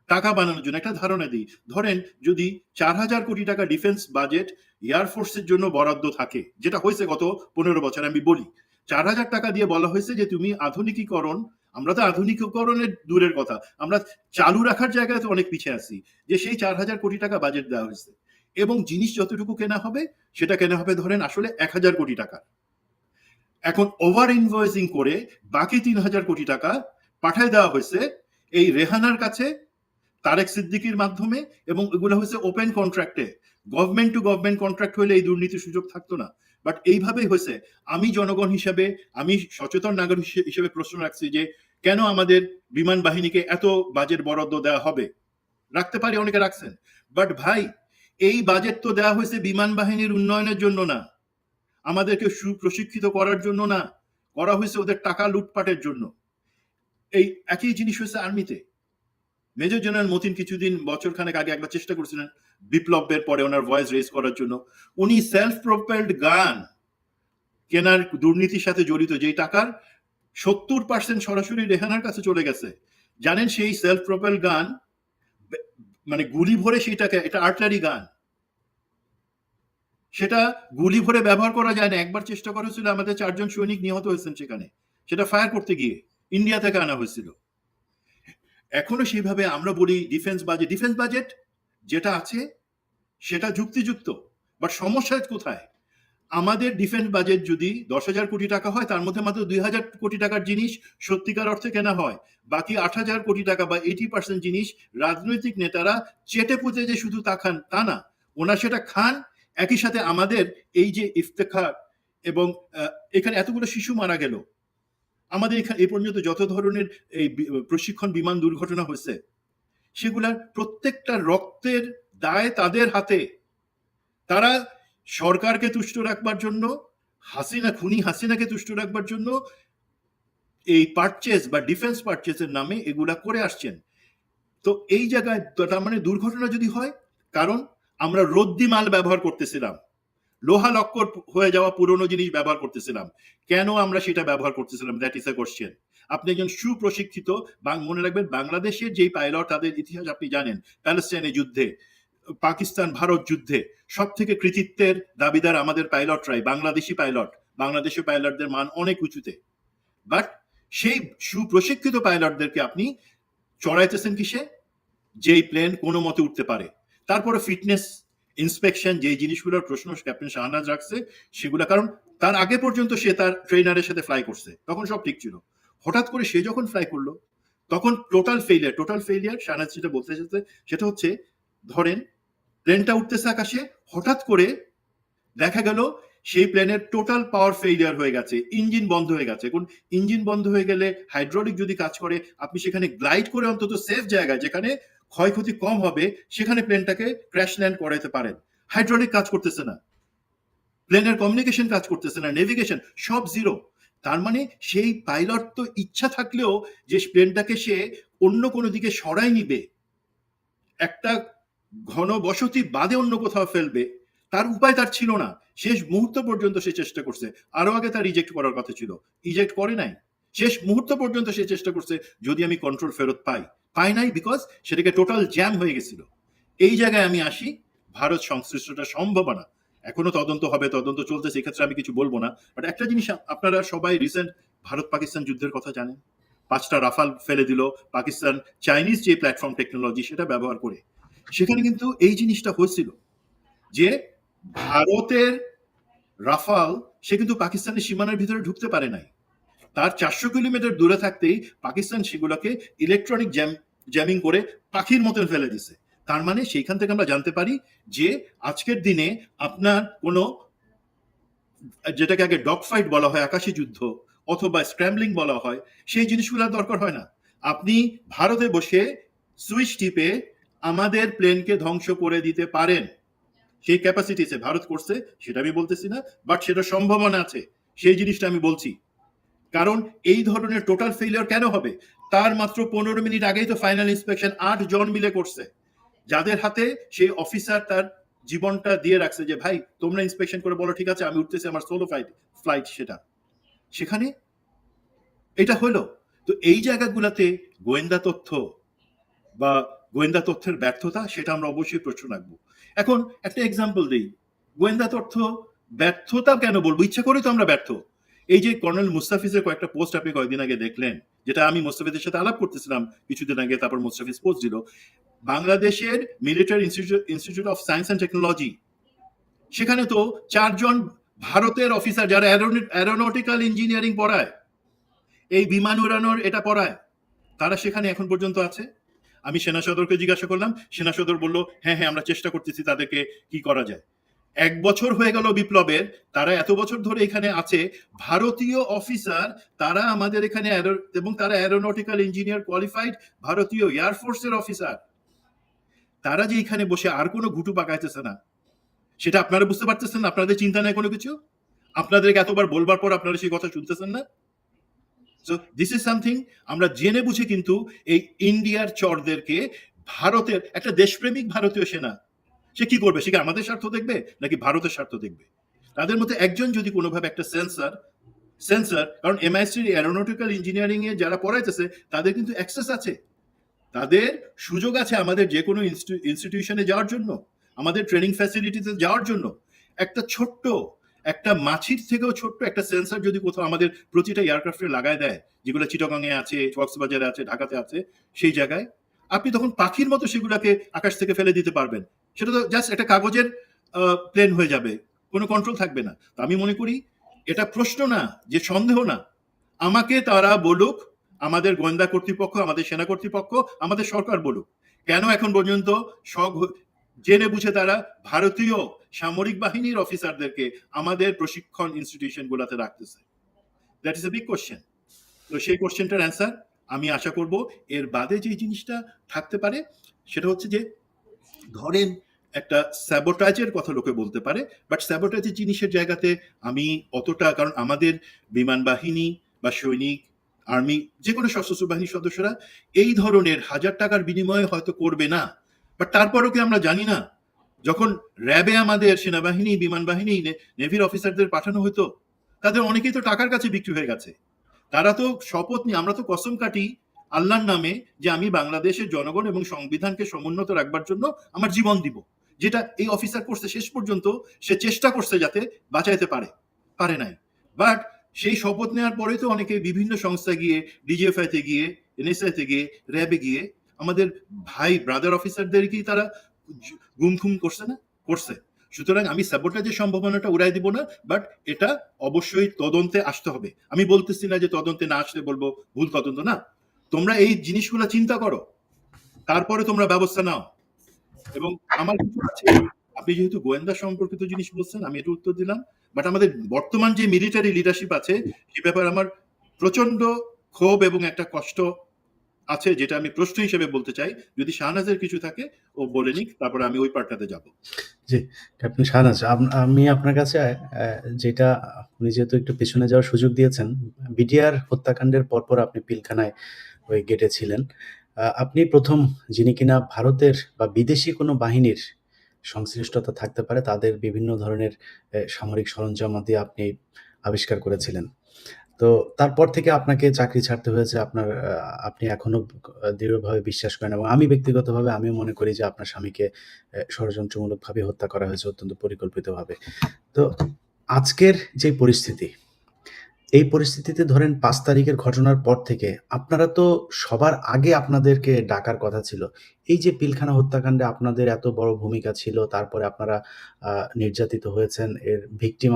টাকা বানানোর জন্য। একটা ধারণা দিই, ধরেন যদি 4,000 কোটি টাকা ডিফেন্স বাজেট এয়ারফোর্সের জন্য বরাদ্দ থাকে, যেটা হয়েছে গত 15 বছর, আমি বলি 4,000 টাকা দিয়ে বলা হয়েছে যে তুমি আধুনিকীকরণ, আমরা তো আধুনিকীকরণের দূরের কথা, আমরা চালু রাখার জায়গায় তো অনেক পিছিয়ে আছি, যে সেই 4,000 কোটি টাকা বাজেট দেওয়া হয়েছে, এবং জিনিস যতটুকু কেনা হবে সেটা কেনা হবে ধরেন আসলে 1,000 কোটি টাকা। এখন ওভার ইনভয়েসিং করে বাকি 3,000 কোটি টাকা পাঠায় দেওয়া হয়েছে এই রেহানার কাছে তারেক সিদ্দিকীর মাধ্যমে, এবং এগুলো হয়েছে ওপেন কন্ট্রাক্টে। গভর্নমেন্ট টু গভর্নমেন্ট কন্ট্রাক্ট হলে এই দুর্নীতির সুযোগ থাকতো না, বাট এইভাবেই হয়েছে। আমি জনগণ হিসাবে, আমি সচেতন নাগরিক হিসেবে প্রশ্ন রাখছি যে কেন আমাদের বিমান বাহিনীকে এত বাজেট বরাদ্দ দেওয়া হবে? রাখতে পারি, অনেকে রাখছেন, বাট ভাই এই বাজেট তো দেওয়া হয়েছে বিমান বাহিনীর উন্নয়নের জন্য না, আমাদেরকে সুপ্রশিক্ষিত করার জন্য না, করা হয়েছে ওদের টাকা লুটপাটের জন্য। এই একই জিনিস হয়েছে আর্মিতে। মেজর জেনারেল মতিন কিছুদিন, বছর খানেক আগে একবার চেষ্টা করছিলেন বিপ্লবের পরে ওনার ভয়েস রেজ করার জন্য। উনি সেলফ প্রোপেলড গান কেনার দুর্নীতির সাথে জড়িত, যেই টাকার 70% সরাসরি রেহানার কাছে চলে গেছে। জানেন সেই সেলফ প্রোপেলড গান মানে গুলি ভরে সেইটাকে, এটা আর্টিলারি গান, সেটা গুলি ভরে ব্যবহার করা যায় না। একবার চেষ্টা করা হয়েছিল, আমাদের 4 জন সৈনিক নিহত হয়েছেন সেখানে, সেটা ফায়ার করতে গিয়ে ইন্ডিয়া থেকে আনা হয়েছিল। এখনো সেইভাবে আমরা বলি ডিফেন্স বাজেট যেটা আছে সেটা যুক্তিযুক্ত, বাট সমস্যা কোথায়? আমাদের ডিফেন্স বাজেট যদি 10,000 কোটি টাকা হয়, তার মধ্যে মাত্র 2,000 কোটি টাকার জিনিস সত্যিকার অর্থে কেনা হয়, বাকি 8,000 কোটি টাকা বা 80% জিনিস রাজনৈতিক নেতারা চেটে পুঁতে যে শুধু তা খান তা না, ওনারা সেটা খান। একই সাথে আমাদের এই যে ইফতেখার, এবং এখানে এতগুলো শিশু মারা গেল, আমাদের এখানে এই পর্যন্ত যত ধরনের এই প্রশিক্ষণ বিমান দুর্ঘটনা হয়েছে, সেগুলার প্রত্যেকটা রক্তের দায় তাদের হাতে। তারা সরকারকে তুষ্ট রাখবার জন্য, খুনি হাসিনাকে তুষ্ট রাখবার জন্য এই পারচেজ বা ডিফেন্স পারচেজের নামে এগুলা করে আসছেন। তো এই জায়গায় তার মানে দুর্ঘটনা যদি হয়, কারণ আমরা রদ্দি মাল ব্যবহার করতেছিলাম, লোহা লক্কর হয়ে যাওয়া পুরনো জিনিস ব্যবহার করতেছিলাম। কেন আমরা সেটা ব্যবহার করতেছিলাম? That is a question. আপনি একজন সুপ্রশিক্ষিত, মনে রাখবেন বাংলাদেশের যেই পাইলট, তাদের ইতিহাস আপনি জানেন, প্যালেস্টাইনের যুদ্ধে, পাকিস্তান ভারত যুদ্ধে সব থেকে কৃতিত্বের দাবিদার আমাদের পাইলটরাই, বাংলাদেশি পাইলট। বাংলাদেশি পাইলটদের মান অনেক উঁচুতে, বাট সেই সুপ্রশিক্ষিত পাইলটদেরকে আপনি চড়াইতেছেন কিসে? যেই প্লেন কোনো মতে উঠতে পারে। তারপরে ফিটনেস ইন্সপেকশন, যে জিনিসগুলোর প্রশ্ন ক্যাপ্টেন শাহনাজ রাখছে সেগুলো, কারণ তার আগে পর্যন্ত সে তার ট্রেনারের সাথে ফ্লাই করছে, তখন সব ঠিক ছিল। হঠাৎ করে সে যখন ফ্লাই করলো তখন টোটাল ফেলিয়ার। শাহনাজ যেটা বলতে চাইছে সেটা হচ্ছে, ধরেন প্লেনটা উঠতেছে আকাশে, হঠাৎ করে দেখা গেল সেই প্লেনের টোটাল পাওয়ার ফেলিয়ার হয়ে গেছে, ইঞ্জিন বন্ধ হয়ে গেছে। এখন ইঞ্জিন বন্ধ হয়ে গেলে হাইড্রোলিক যদি কাজ করে, আপনি সেখানে গ্লাইড করে অন্তত সেফ জায়গায় যেখানে ক্ষয়ক্ষতি কম হবে সেখানে প্লেনটাকে ক্র্যাশ ল্যান্ড করাতে পারেন। হাইড্রোলিক কাজ করতেছে না, প্লেনের কমিউনিকেশন কাজ করতেছে না, নেভিগেশন সব জিরো। তার মানে সেই পাইলট তো ইচ্ছা থাকলেও যে প্লেনটাকে সে অন্য কোনো দিকে সরাই নিবে, একটা ঘন বসতি বাদে অন্য কোথাও ফেলবে, তার উপায় তার ছিল না। শেষ মুহূর্ত পর্যন্ত সে চেষ্টা করছে। আরো আগে তার ইজেক্ট করার কথা ছিল, ইজেক্ট করে নাই। শেষ মুহূর্ত পর্যন্ত সে চেষ্টা করছে যদি আমি কন্ট্রোল ফেরত পাই নাই, বিকজ সেটাকে টোটাল জ্যাম হয়ে গেছিল। এই জায়গায় আমি আসি, ভারত সংশ্লিষ্টটা সম্ভাবনা এখনো তদন্ত হবে, তদন্ত চলতেছে, এক্ষেত্রে আমি কিছু বলবো না। বাট একটা জিনিস, আপনারা সবাই রিসেন্ট ভারত পাকিস্তান যুদ্ধের কথা জানেন। 5টা রাফাল ফেলে দিল পাকিস্তান, চাইনিজ যে প্ল্যাটফর্ম টেকনোলজি সেটা ব্যবহার করে। সেখানে কিন্তু এই জিনিসটা হয়েছিল যে ভারতের রাফাল সে কিন্তু পাকিস্তানের সীমানার ভিতরে ঢুকতে পারে নাই। তার 400 কিলোমিটার দূরে থাকতেই পাকিস্তান সেগুলোকে ইলেকট্রনিক জ্যামিং করে পাখির মতন ফেলে দিছে। তার মানে সেইখান থেকে আমরা জানতে পারি যে আজকের দিনে আপনার কোনো, যেটাকে আগে ডগ ফাইট বলা হয়, আকাশী যুদ্ধ অথবা স্ক্র্যাম্বলিং বলা হয়, সেই জিনিসগুলো দরকার হয় না। আপনি ভারতে বসে সুইচ টিপে আমাদের প্লেনকে ধ্বংস করে দিতে পারেন। সেই ক্যাপাসিটি ভারত করছে, সেটা আমি বলতেছি না, বাট সেটা সম্ভাবনা আছে, সেই জিনিসটা আমি বলছি। কারণ এই ধরনের টোটাল ফেলিয়ার কেন হবে? তার মাত্র 15 মিনিট আগেই তো ফাইনাল ইন্সপেকশন 8 জন মিলে করছে, যাদের হাতে সেই অফিসার তার জীবনটা দিয়ে রাখছে যে ভাই তোমরা ইন্সপেকশন করে বলো ঠিক আছে আমি উঠতেছি, আমার সোলো ফ্লাইট সেটা। সেখানে এটা হলো। তো এই জায়গাগুলোতে গোয়েন্দা তথ্য বা গোয়েন্দা তথ্যের ব্যর্থতা, সেটা আমরা অবশ্যই প্রশ্ন রাখবো। এখন একটা এক্সাম্পল দিই, গোয়েন্দা তথ্য ব্যর্থতা কেন বলবো? ইচ্ছা করে তো আমরা ব্যর্থ। এই যে কর্নেল মুস্তাফিজের কয়েকটা পোস্ট আপনি কয়েকদিন আগে দেখলেন, যেটা আমি মুস্তাফিজের সাথে আলাপ করতেছিলাম কিছুদিন আগে, তারপর মুস্তাফিজ পোস্ট দিল, বাংলাদেশের military institute of science and technology, সেখানে তো 4 জন ভারতের অফিসার যারা অ্যারোনটিক্যাল ইঞ্জিনিয়ারিং পড়ায়, এই বিমান উড়ানোর এটা পড়ায়, তারা সেখানে এখন পর্যন্ত আছে। আমি সেনা সদরকে জিজ্ঞাসা করলাম, সেনা সদর বললো হ্যাঁ আমরা চেষ্টা করতেছি তাদেরকে কি করা যায়। 1 বছর হয়ে গেল বিপ্লবের, তারা এত বছর ধরে এখানে আছে, ভারতীয় অফিসার, তারা আমাদের এখানে এবং তারা অ্যারোনটিক্যাল ইঞ্জিনিয়ার কোয়ালিফাইড ভারতীয় এয়ারফোর্সের অফিসার, তারা যে এখানে বসে আর কোনো ঘুটু পাকাইতেছে না, সেটা আপনারা বুঝতে পারতেছেন? আপনাদের চিন্তা নেই কোনো কিছু? আপনাদেরকে এতবার বলবার পর আপনারা সেই কথা শুনতেছেন না? সো দিস ইজ সামথিং আমরা জেনে বুঝে কিন্তু এই ইন্ডিয়ার চরদেরকে, ভারতের একটা দেশপ্রেমিক ভারতীয় সেনা, সে কি করবে? সে কি আমাদের স্বার্থ দেখবে নাকি ভারতের স্বার্থ দেখবে? তাদের মধ্যে একজন যদি কোনোভাবে একটা সেন্সার, কারণ এমআইএসটির অ্যারোনটিক্যাল ইঞ্জিনিয়ারিং এ যারা পড়াইতেছে তাদের কিন্তু অ্যাক্সেস আছে, তাদের সুযোগ আছে আমাদের যে কোনো ইনস্টিটিউশনে যাওয়ার জন্য, আমাদের ট্রেনিং ফ্যাসিলিটিতে যাওয়ার জন্য। একটা ছোট্ট, একটা মাছির থেকেও ছোট্ট একটা সেন্সর যদি কোথাও আমাদের প্রতিটা এয়ারক্রাফটে লাগায় দেয়, যেগুলো চিটাগাংয়ে আছে, কক্সবাজারে আছে, ঢাকাতে আছে, সেই জায়গায় আপনি তখন পাখির মতো সেগুলোকে আকাশ থেকে ফেলে দিতে পারবেন। সেটা তো জাস্ট একটা কাগজের প্লেন হয়ে যাবে, কোনো কন্ট্রোল থাকবে না। তো আমি মনে করি এটা প্রশ্ন না, যে সন্দেহ না, আমাকে তারা বলুক, আমাদের গোয়েন্দা কর্তৃপক্ষ, আমাদের সেনা কর্তৃপক্ষ, আমাদের সরকার বলুক, কেন এখন পর্যন্ত জেনে বুঝে তারা ভারতীয় সামরিক বাহিনীর অফিসারদেরকে আমাদের প্রশিক্ষণ ইনস্টিটিউশন গুলাতে রাখতেছে? That is a big question. তো সেই কোশ্চেনটার অ্যান্সার আমি আশা করব এর বাদে যে জিনিসটা থাকতে পারে সেটা হচ্ছে যে, ধরেন একটা স্যাবোটাজের কথা লোকে বলতে পারে, বাট স্যাবোটাজের জিনিসের জায়গাতে আমি অতটা, কারণ আমাদের বিমান বাহিনী বা সৈনিক, আর্মি, যে কোনো সশস্ত্র বাহিনীর সদস্যরা এই ধরনের 1000 টাকার বিনিময়ে হয়তো করবে না, বাট তারপরও কি আমরা জানি না যখন র্যাবে আমাদের সেনাবাহিনী, বিমান বাহিনী, নেভির অফিসারদের পাঠানো হতো, তাদের অনেকেই তো টাকার কাছে বিক্রি হয়ে গেছে। তারা তো শপথ নিয়ে, আমরা তো কসম কাটি আল্লাহর নামে যে আমি বাংলাদেশের জনগণ এবং সংবিধানকে সমুন্নত রাখবার জন্য আমার জীবন দিব, যেটা এই অফিসার করছে। শেষ পর্যন্ত সে চেষ্টা করছে যাতে বাঁচাইতে পারে নাই। বাট সেই শপথ নেওয়ার পরে তো অনেকে বিভিন্ন সংস্থা গিয়ে, ডিজিএফআই তে গিয়ে, এনএসআই তে গিয়ে, র্যাবে গিয়ে আমাদের ভাই ব্রাদার অফিসারদেরকেই তারা গুম খুম করছে। সুতরাং আমি স্যাবোটাজের সম্ভাবনাটা উড়াই দিব না, বাট এটা অবশ্যই তদন্তে আসতে হবে। আমি বলতেছি না যে তদন্তে না আসলে বলবো ভুল তদন্ত, না। তোমরা এই জিনিসগুলো চিন্তা করো, তারপরে তোমরা ব্যবস্থা নাও। এবং আমার কিছু আছে, আপনি যেহেতু গোয়েন্দা সম্পর্কিত জিনিস বলছেন, আমি এটা উত্তর দিলাম। বাট আমাদের বর্তমান যে মিলিটারি লিডারশিপ আছে, সে ব্যাপারে আমার প্রচন্ড ক্ষোভ এবং একটা কষ্ট আছে, যেটা আমি প্রশ্ন হিসেবে বলতে চাই। যদি শাহনাজের কিছু থাকে ও বলে নিক, তারপরে আমি ওই পার্টটাতে যাব। জি, ক্যাপ্টেন শাহনাজ, আমি আপনার কাছে যেটা, আপনি যেহেতু একটু পেছনে যাওয়ার সুযোগ দিয়েছেন, বিডিআর হত্যাকাণ্ডের পরপর আপনি পিলখানায় ওই গেটে ছিলেন। আপনি প্রথম যিনি কিনা ভারতের বা বিদেশি কোনো বাহিনীর সংশ্লিষ্টতা থাকতে পারে তাদের বিভিন্ন ধরনের সামরিক সরঞ্জামাদি আপনি আবিষ্কার করেছিলেন। তো তারপর থেকে আপনাকে চাকরি ছাড়তে হয়েছে। আপনি এখনো দৃঢ়ভাবে বিশ্বাস করেন, এবং আমি ব্যক্তিগতভাবে আমিও মনে করি যে আপনার স্বামীকে ষড়যন্ত্রমূলকভাবে হত্যা করা হয়েছে, অত্যন্ত পরিকল্পিতভাবে। তো আজকের যে পরিস্থিতি, এই পরিস্থিতিতে ধরেন ৫ তারিখের ঘটনার পর থেকে আপনারা তো সবার আগে আপনাদেরকে ডাকার কথা ছিল। এই যে পিলখানা হত্যাকাণ্ডে আপনাদের এত বড় ভূমিকা ছিল, তারপরে আপনারা নির্যাতিত হয়েছেন, এর ভিকটিম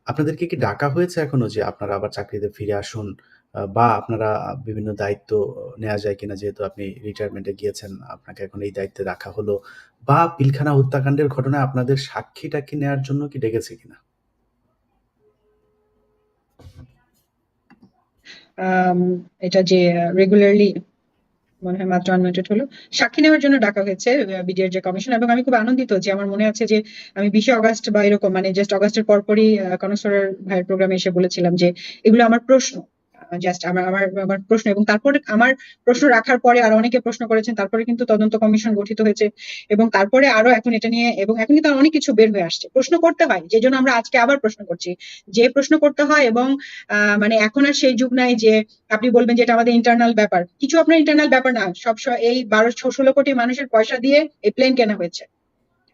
আপনাদেরকে কি ডাকা হয়েছে এখনো যে আপনারা আবার চাকরিতে ফিরে আসুন, বা আপনারা বিভিন্ন দায়িত্ব নেওয়া যায় কিনা? যেহেতু আপনি রিটায়ারমেন্টে গিয়েছেন, আপনাকে এখন এই দায়িত্বে রাখা হলো, বা পিলখানা হত্যাকাণ্ডের ঘটনায় আপনাদের সাক্ষী-টাক্ষী নেওয়ার জন্য কি ডেকেছে কিনা? এটা যে রেগুলারলি মনে হয় মাত্র আনমিউটেড হলো, সাক্ষী নেওয়ার জন্য ডাকা হয়েছে বিডিআর যে কমিশন। এবং আমি খুব আনন্দিত যে আমার মনে আছে যে আমি 20 অগস্ট বা এরকম, মানে জাস্ট অগস্টের পরপরই কনসোলার ভাইয়ের প্রোগ্রামে এসে বলেছিলাম যে এগুলো আমার প্রশ্ন, জাস্ট আমার আমার আমার প্রশ্ন। এবং তারপরে আমার প্রশ্ন রাখার পরে আরো অনেকে প্রশ্ন করেছেন, তারপরে কিন্তু তদন্ত কমিশন গঠিত হয়েছে। এবং তারপরে আরো এখন এটা নিয়ে, এবং এখন কিন্তু অনেক কিছু বের হয়ে আসছে। প্রশ্ন করতে হয়, যে জন্য আমরা আজকে আবার প্রশ্ন করছি, যে প্রশ্ন করতে হয়। এবং মানে এখন আর সেই যুগ নাই যে আপনি বলবেন যে এটা আমাদের ইন্টারনাল ব্যাপার। কিছু আপনার ইন্টারনাল ব্যাপার না, এই 12-16 কোটি মানুষের পয়সা দিয়ে এই প্লেন কেনা হয়েছে,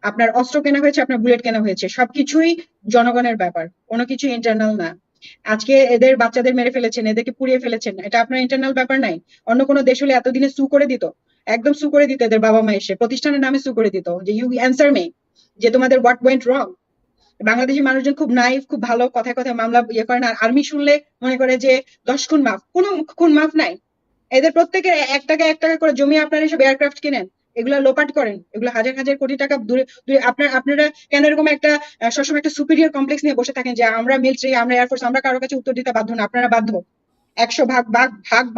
আপনার অস্ত্র কেনা হয়েছে, আপনার বুলেট কেনা হয়েছে, সবকিছুই জনগণের ব্যাপার, কোনো কিছু ইন্টারনাল না। আজকে এদের বাচ্চাদের মেরে ফেলেছেন, এদেরকে পুড়িয়ে ফেলেছেন, এটা আপনার ইন্টারনাল ব্যাপার নাই? অন্য কোনো দেশ হলে এতদিনে সু করে দিত, একদম সু করে দিত, এদের বাবা মা এসে প্রতিষ্ঠানের নামে সু করে দিত যে ইউ অ্যান্সার মে, যে তোমাদের হোয়াট ওয়েন্ট রং। বাংলাদেশি মানুষজন খুব নাইভ, খুব ভালো, কথায় কথায় মামলা ইয়ে করেন। আর আর্মি শুনলে মনে করে যে 10 খুন মাফ, কোনো খুন মাফ নাই। এদের প্রত্যেকের 1 টাকা 1 টাকা করে জমি আপনারা এসব এয়ারক্রাফট কিনেন, এগুলা লোপাট করেন, এগুলো হাজার হাজার কোটি টাকা দূরে দূরে। আপনারা কেন এরকম একটা সবসময় একটা সুপিরিয়র কমপ্লেক্স নিয়ে বসে থাকেন যে আমরা মিলিটারি, আমরা এয়ারফোর্স, আমরা কারোর কাছে উত্তর দিতে বাধ্য না? আপনারা বাধ্য, 100 ভাগ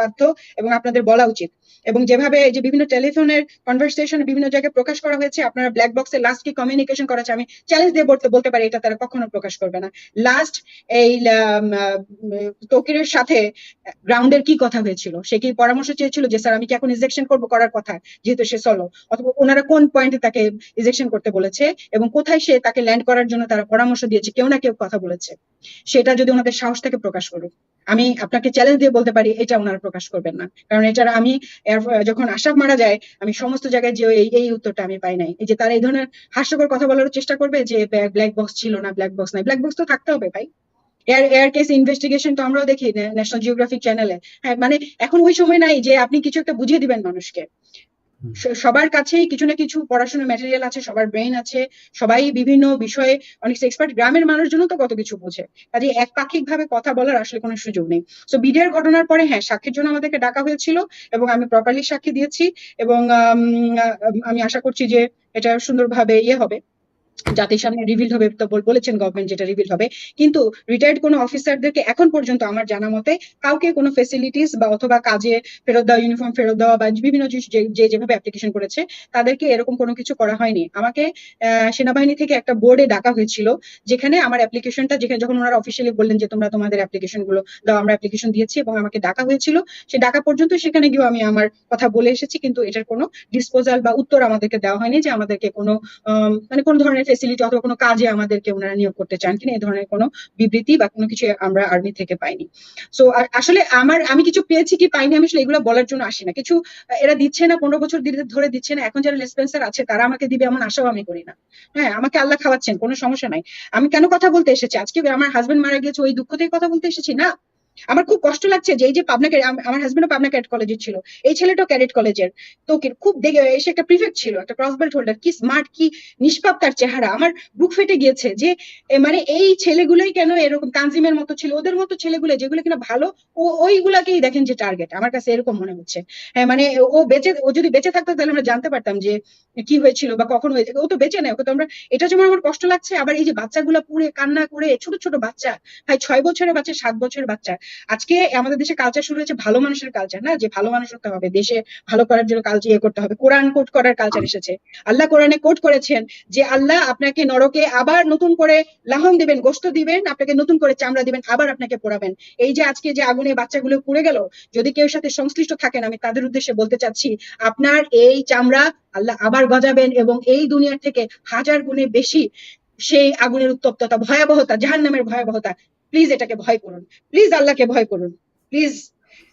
বাধ্য, এবং আপনাদের বলা উচিত। এবং যেভাবে এই যে বিভিন্ন টেলিফোনের কনভারসেশন বিভিন্ন জায়গায় প্রকাশ করা হয়েছে, আপনারা ব্ল্যাক বক্সে লাস্ট কি কমিউনিকেশন করা আছে, আমি চ্যালেঞ্জ দিয়ে বলতে পারি এটা তারা কখনো প্রকাশ করবে না। লাস্ট এই তৌকিরের সাথে গ্রাউন্ডের কি কথা হয়েছিল? সে কি পরামর্শ চেয়েছিল যে স্যার আমি কি এখন ইজেকশন করবো, করার কথা যেহেতু সে সলো? অথবা ওনারা কোন পয়েন্টে তাকে ইজেকশন করতে বলেছে, এবং কোথায় সে তাকে ল্যান্ড করার জন্য তারা পরামর্শ দিয়েছে? কেউ না কেউ কথা বলেছে, সেটা যদি ওনাদের সাহস থেকে প্রকাশ করুক। আমি আপনাকে চ্যালেঞ্জ দিয়ে বলতে পারি এটা ওনারা প্রকাশ করবেন না, কারণ এটার আমি যখন আশরাফ মারা যায়, আমি সমস্ত জায়গায় যে এই উত্তরটা আমি পাই নাই। এই যে তারা এই ধরনের হাস্যকর কথা বলার চেষ্টা করবে যে ব্ল্যাক বক্স ছিল না, ব্ল্যাক বক্স নাই। ব্ল্যাক বক্স তো থাকতে হবে ভাই। এয়ার কেস ইনভেস্টিগেশন তো আমরাও দেখি ন্যাশনাল জিওগ্রাফিক চ্যানেলে। হ্যাঁ, মানে এখন ওই সময় নাই যে আপনি কিছু একটা বুঝিয়ে দিবেন মানুষকে। সবার কাছেই কিছু না কিছু পড়াশোনার ম্যাটেরিয়াল আছে, সবার ব্রেইন আছে, সবাই বিভিন্ন বিষয়ে অনেক এক্সপার্ট। গ্রামের মানুষজন তো কত কিছু বোঝে, কাজে একপাক্ষিক ভাবে কথা বলার আসলে কোনো সুযোগ নেই। সো বিডিআর ঘটনার পরে হ্যাঁ, সাক্ষীর জন্য আমাদেরকে ডাকা হয়েছিল, এবং আমি প্রপারলি সাক্ষী দিয়েছি। এবং আমি আশা করছি যে এটা সুন্দরভাবে হবে। জাতির সামনে রিভিল হবে, তো বলেছেন গভর্নমেন্ট যেটা রিভিল হবে, কিন্তু রিটায়ার্ড কোনো অফিসারদেরকে এখন পর্যন্ত আমার জানা মতে কাউকে কোনো ফেসিলিটিস বা অথবা কাজে ফেরত দেওয়া, ইউনিফর্ম ফেরত দেওয়া বা বিভিন্ন যেভাবে অ্যাপ্লিকেশন করেছে তাদেরকে এরকম কোনো কিছু করা হয়নি। আমাকে সেনাবাহিনী থেকে একটা বোর্ডে ডাকা হয়েছিল, যেখানে আমার অ্যাপ্লিকেশনটা, যেখানে যখন ওনারা অফিসিয়ালি বললেন যে তোমরা তোমাদের অ্যাপ্লিকেশন গুলো দাও, আমরা অ্যাপ্লিকেশন দিয়েছি, এবং আমাকে ডাকা হয়েছিল। সে ডাকা পর্যন্ত সেখানে গিয়েও আমি আমার কথা বলে এসেছি, কিন্তু এটার কোনো ডিসপোজাল বা উত্তর আমাদেরকে দেওয়া হয়নি যে আমাদেরকে কোনো মানে কোন ধরনের ফেসিলিটি অথবা কোনো কাজে আমাদেরকে ওনারা নিয়োগ করতে চান কিনা, এই ধরনের কোনো বিবৃতি বা কোনো কিছু আমরা আর্মি থেকে পাইনি। সো আসলে আমি কিছু পেয়েছি কি পাইনি, আমি আসলে এগুলো বলার জন্য আসি না। কিছু এরা দিচ্ছে না, 15 বছর ধরে দিচ্ছে না, এখন যারা লেসপেন্সার আছে তারা আমাকে দিবে এমন আশাও আমি করি না। হ্যাঁ, আমাকে আল্লাহ খাওয়াচ্ছেন, কোনো সমস্যা নাই। আমি কেন কথা বলতে এসেছি আজকে? আমার হাজবেন্ড মারা গেছে, ওই দুঃখ থেকে কথা বলতে এসেছি না। আমার খুব কষ্ট লাগছে যে এই যে পাবনা, আমার হাজবেন্ডও পাবনা ক্যাডেট কলেজের ছিল, এই ছেলেটাও ক্যাডেট কলেজের। তো খুব দেখে এসে একটা প্রিফেক্ট ছিল, একটা ক্রস বেল্ট হোল্ডার, কি স্মার্ট, কি নিষ্পাপ তার চেহারা। আমার বুক ফেটে গিয়েছে যে মানে এই ছেলেগুলোই কেন এরকম তানজিমের মতো ছিল, ওদের মতো ছেলেগুলো যেগুলো কিনা ভালো, ওইগুলাকেই দেখেন যে টার্গেট। আমার কাছে এরকম মনে হচ্ছে। হ্যাঁ, মানে ও যদি বেঁচে থাকতো তাহলে আমরা জানতে পারতাম যে কি হয়েছিল বা কখন হয়েছে। ও তো বেঁচে নেই, ওকে তো আমরা, এটা যেমন আমার কষ্ট লাগছে, আবার এই যে বাচ্চাগুলো পুড়ে কান্না করে, ছোট ছোট বাচ্চা, ভাই 6 বছরের বাচ্চা, 7 বছরের বাচ্চা। আজকে আমাদের দেশে কালচার শুরু হয়েছে ভালো মানুষের কালচার, না যে ভালো মানুষ হতে হবে, দেশে ভালো করার জন্য কালচার করতে হবে, কোরআন কোট করার কালচার এসেছে। আল্লাহ কোরআনে কোট করেছেন যে আল্লাহ আপনাকে নরকে আবার নতুন করে লাহম দিবেন, গোশত দিবেন, আপনাকে নতুন করে চামড়া দিবেন, আবার আপনাকে পোড়াবেন। এই যে আজকে যে আগুনে বাচ্চাগুলো পুড়ে গেল, যদি কেউ সাথে সংশ্লিষ্ট থাকেন, আমি তাদের উদ্দেশ্যে বলতে চাচ্ছি, আপনার এই চামড়া আল্লাহ আবার গজাবেন, এবং এই দুনিয়ার থেকে 1000 গুণে বেশি সেই আগুনের উত্তপ্ততা, ভয়াবহতা, জাহান্নামের ভয়াবহতা। প্লিজ এটাকে ভয় করুন, প্লিজ আল্লাহকে ভয় করুন, প্লিজ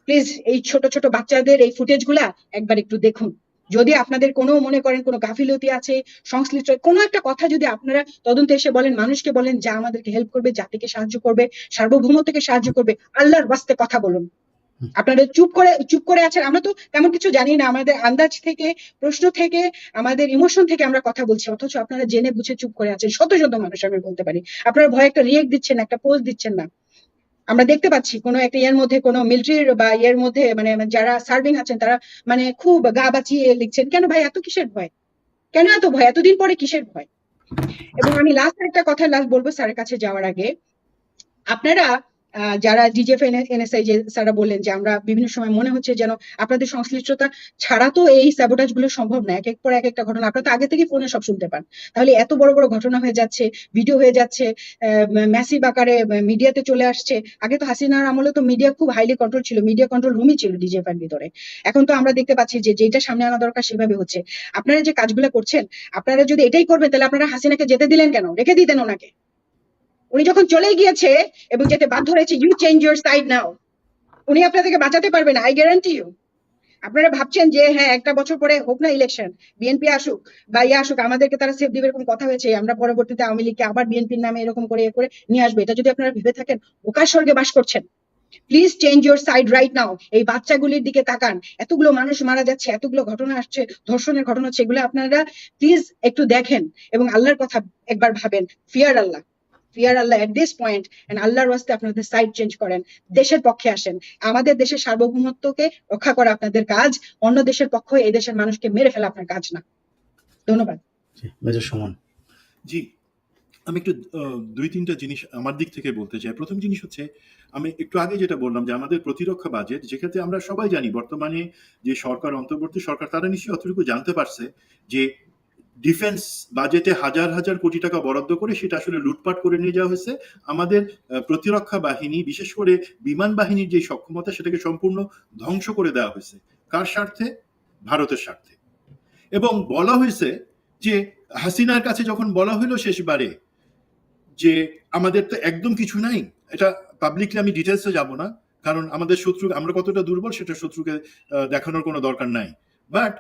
প্লিজ। এই ছোট ছোট বাচ্চাদের এই ফুটেজ গুলা একবার একটু দেখুন। যদি আপনাদের কোনো মনে করেন কোনো গাফিলতি আছে, সংশ্লিষ্ট কোনো একটা কথা যদি আপনারা তদন্তে এসে বলেন, মানুষকে বলেন, যা আমাদেরকে হেল্প করবে, জাতিকে সাহায্য করবে, সার্বভৌমত্বকে সাহায্য করবে, আল্লাহর ওয়াস্তে কথা বলুন। আপনারা চুপ করে আছেন, আমরা তো তেমন কিছু জানি না, আমাদের আন্দাজ থেকে, প্রশ্ন থেকে, আমাদের ইমোশন থেকে আমরা কথা বলছি, অথচ আপনারা জেনে বুঝে চুপ করে আছেন। শত শত মানুষ আমি বলতে পারি, আপনারা ভয়ে একটা রিয়েক্ট দিচ্ছেন, একটা পোস্ট দিচ্ছেন না। আমরা দেখতে পাচ্ছি কোনো একটা ইয়ের মধ্যে, কোনো মিলিটারির বা ইয়ের মধ্যে, মানে যারা সার্ভিং আছেন তারা মানে খুব গা বাঁচিয়ে লিখছেন। কেন ভাই এত কিসের ভয়? কেন এত ভয়? এতদিন পরে কিসের ভয়? এবং আমি লাস্ট একটা কথা বলবো স্যারের কাছে যাওয়ার আগে, আপনারা যারা ডিজিএফ এনএসআই যে স্যারা বললেন যে আমরা বিভিন্ন সময় মনে হচ্ছে যেন আপনাদের সংশ্লিষ্টতা ছাড়া তো এই স্যাবোটাজ গুলো সম্ভব না, এক এক পর এক একটা ঘটনা আপনারা তো আগে থেকে ফোনে সব শুনতে পান, তাহলে এত বড় বড় ঘটনা হয়ে যাচ্ছে, ভিডিও হয়ে যাচ্ছে, ম্যাসিভ আকারে মিডিয়াতে চলে আসছে। আগে তো হাসিনার আমলে তো মিডিয়া খুব হাইলি কন্ট্রোল ছিল, মিডিয়া কন্ট্রোল রুমই ছিল ডিজিএফ এর ভিতরে। এখন তো আমরা দেখতে পাচ্ছি যে যেটা সামনে আনা দরকার সেভাবে হচ্ছে। আপনারা যে কাজগুলো করছেন, আপনারা যদি এটাই করবেন তাহলে আপনারা হাসিনাকে যেতে দিলেন কেন? রেখে দিতেন ওনাকে। উনি যখন চলে গিয়েছে এবং যেতে বাধ্য হয়েছে, ইউ চেঞ্জ ইউর সাইড নাও। উনি আপনাদেরকে বাঁচাতে পারবেন, আই গ্যারান্টি ইউ। আপনারা ভাবছেন যে হ্যাঁ একটা বছর পরে হোক না ইলেকশন, বিএনপি আসুক বা ইয়ে আসুক, আমাদেরকে তারা সেফ দিবে, এরকম কথা হয়েছে, আমরা পরবর্তীতে আওয়ামী লীগকে আবার বিএনপির নামে এরকম করে নিয়ে আসবে। এটা যদি আপনারা ভেবে থাকেন, বোকার স্বর্গে বাস করছেন। Please change your side right now. এই বাচ্চাগুলির দিকে তাকান, এতগুলো মানুষ মারা যাচ্ছে, এতগুলো ঘটনা আসছে, ধর্ষণের ঘটনা হচ্ছে, এগুলো আপনারা প্লিজ একটু দেখেন এবং আল্লাহর কথা একবার ভাবেন। Fear Allah, fear Allah at this point, and আল্লাহর ওয়াস্তে আপনাদের সাইড চেঞ্জ করেন, দেশের পক্ষে আসেন। আমাদের দেশের সার্বভৌমত্বকে রক্ষা করা আপনাদের কাজ, অন্য দেশের পক্ষে এই দেশের মানুষকে মেরে ফেলা আপনার কাজ না। ধন্যবাদ। মেজর সুমন। জি, আমি একটু 2-3টা জিনিস আমার দিক থেকে বলতে চাই। প্রথম জিনিস হচ্ছে, আমি একটু আগে যেটা বললাম যে আমাদের প্রতিরক্ষা বাজেট, যেক্ষেত্রে আমরা সবাই জানি বর্তমানে যে সরকার, অন্তর্বর্তী সরকার, তারা নিশ্চয়ই অতটুকু জানতে পারছে যে ডিফেন্স বাজেটে হাজার হাজার কোটি টাকা বরাদ্দ করে সেটা আসলে লুটপাট করে নিয়ে যাওয়া হয়েছে। আমাদের প্রতিরক্ষা বাহিনী, বিশেষ করে বিমান বাহিনীর যে সক্ষমতা, সেটাকে সম্পূর্ণ ধ্বংস করে দেওয়া হয়েছে। কার স্বার্থে? ভারতের স্বার্থে। এবং বলা হয়েছে যে হাসিনার কাছে যখন বলা হলো শেষবারে যে আমাদের তো একদম কিছু নাই, এটা পাবলিকলি আমি ডিটেলসে যাব না, কারণ আমাদের শত্রু, আমরা কতটা দুর্বল সেটা শত্রুকে দেখানোর কোনো দরকার নাই। বাট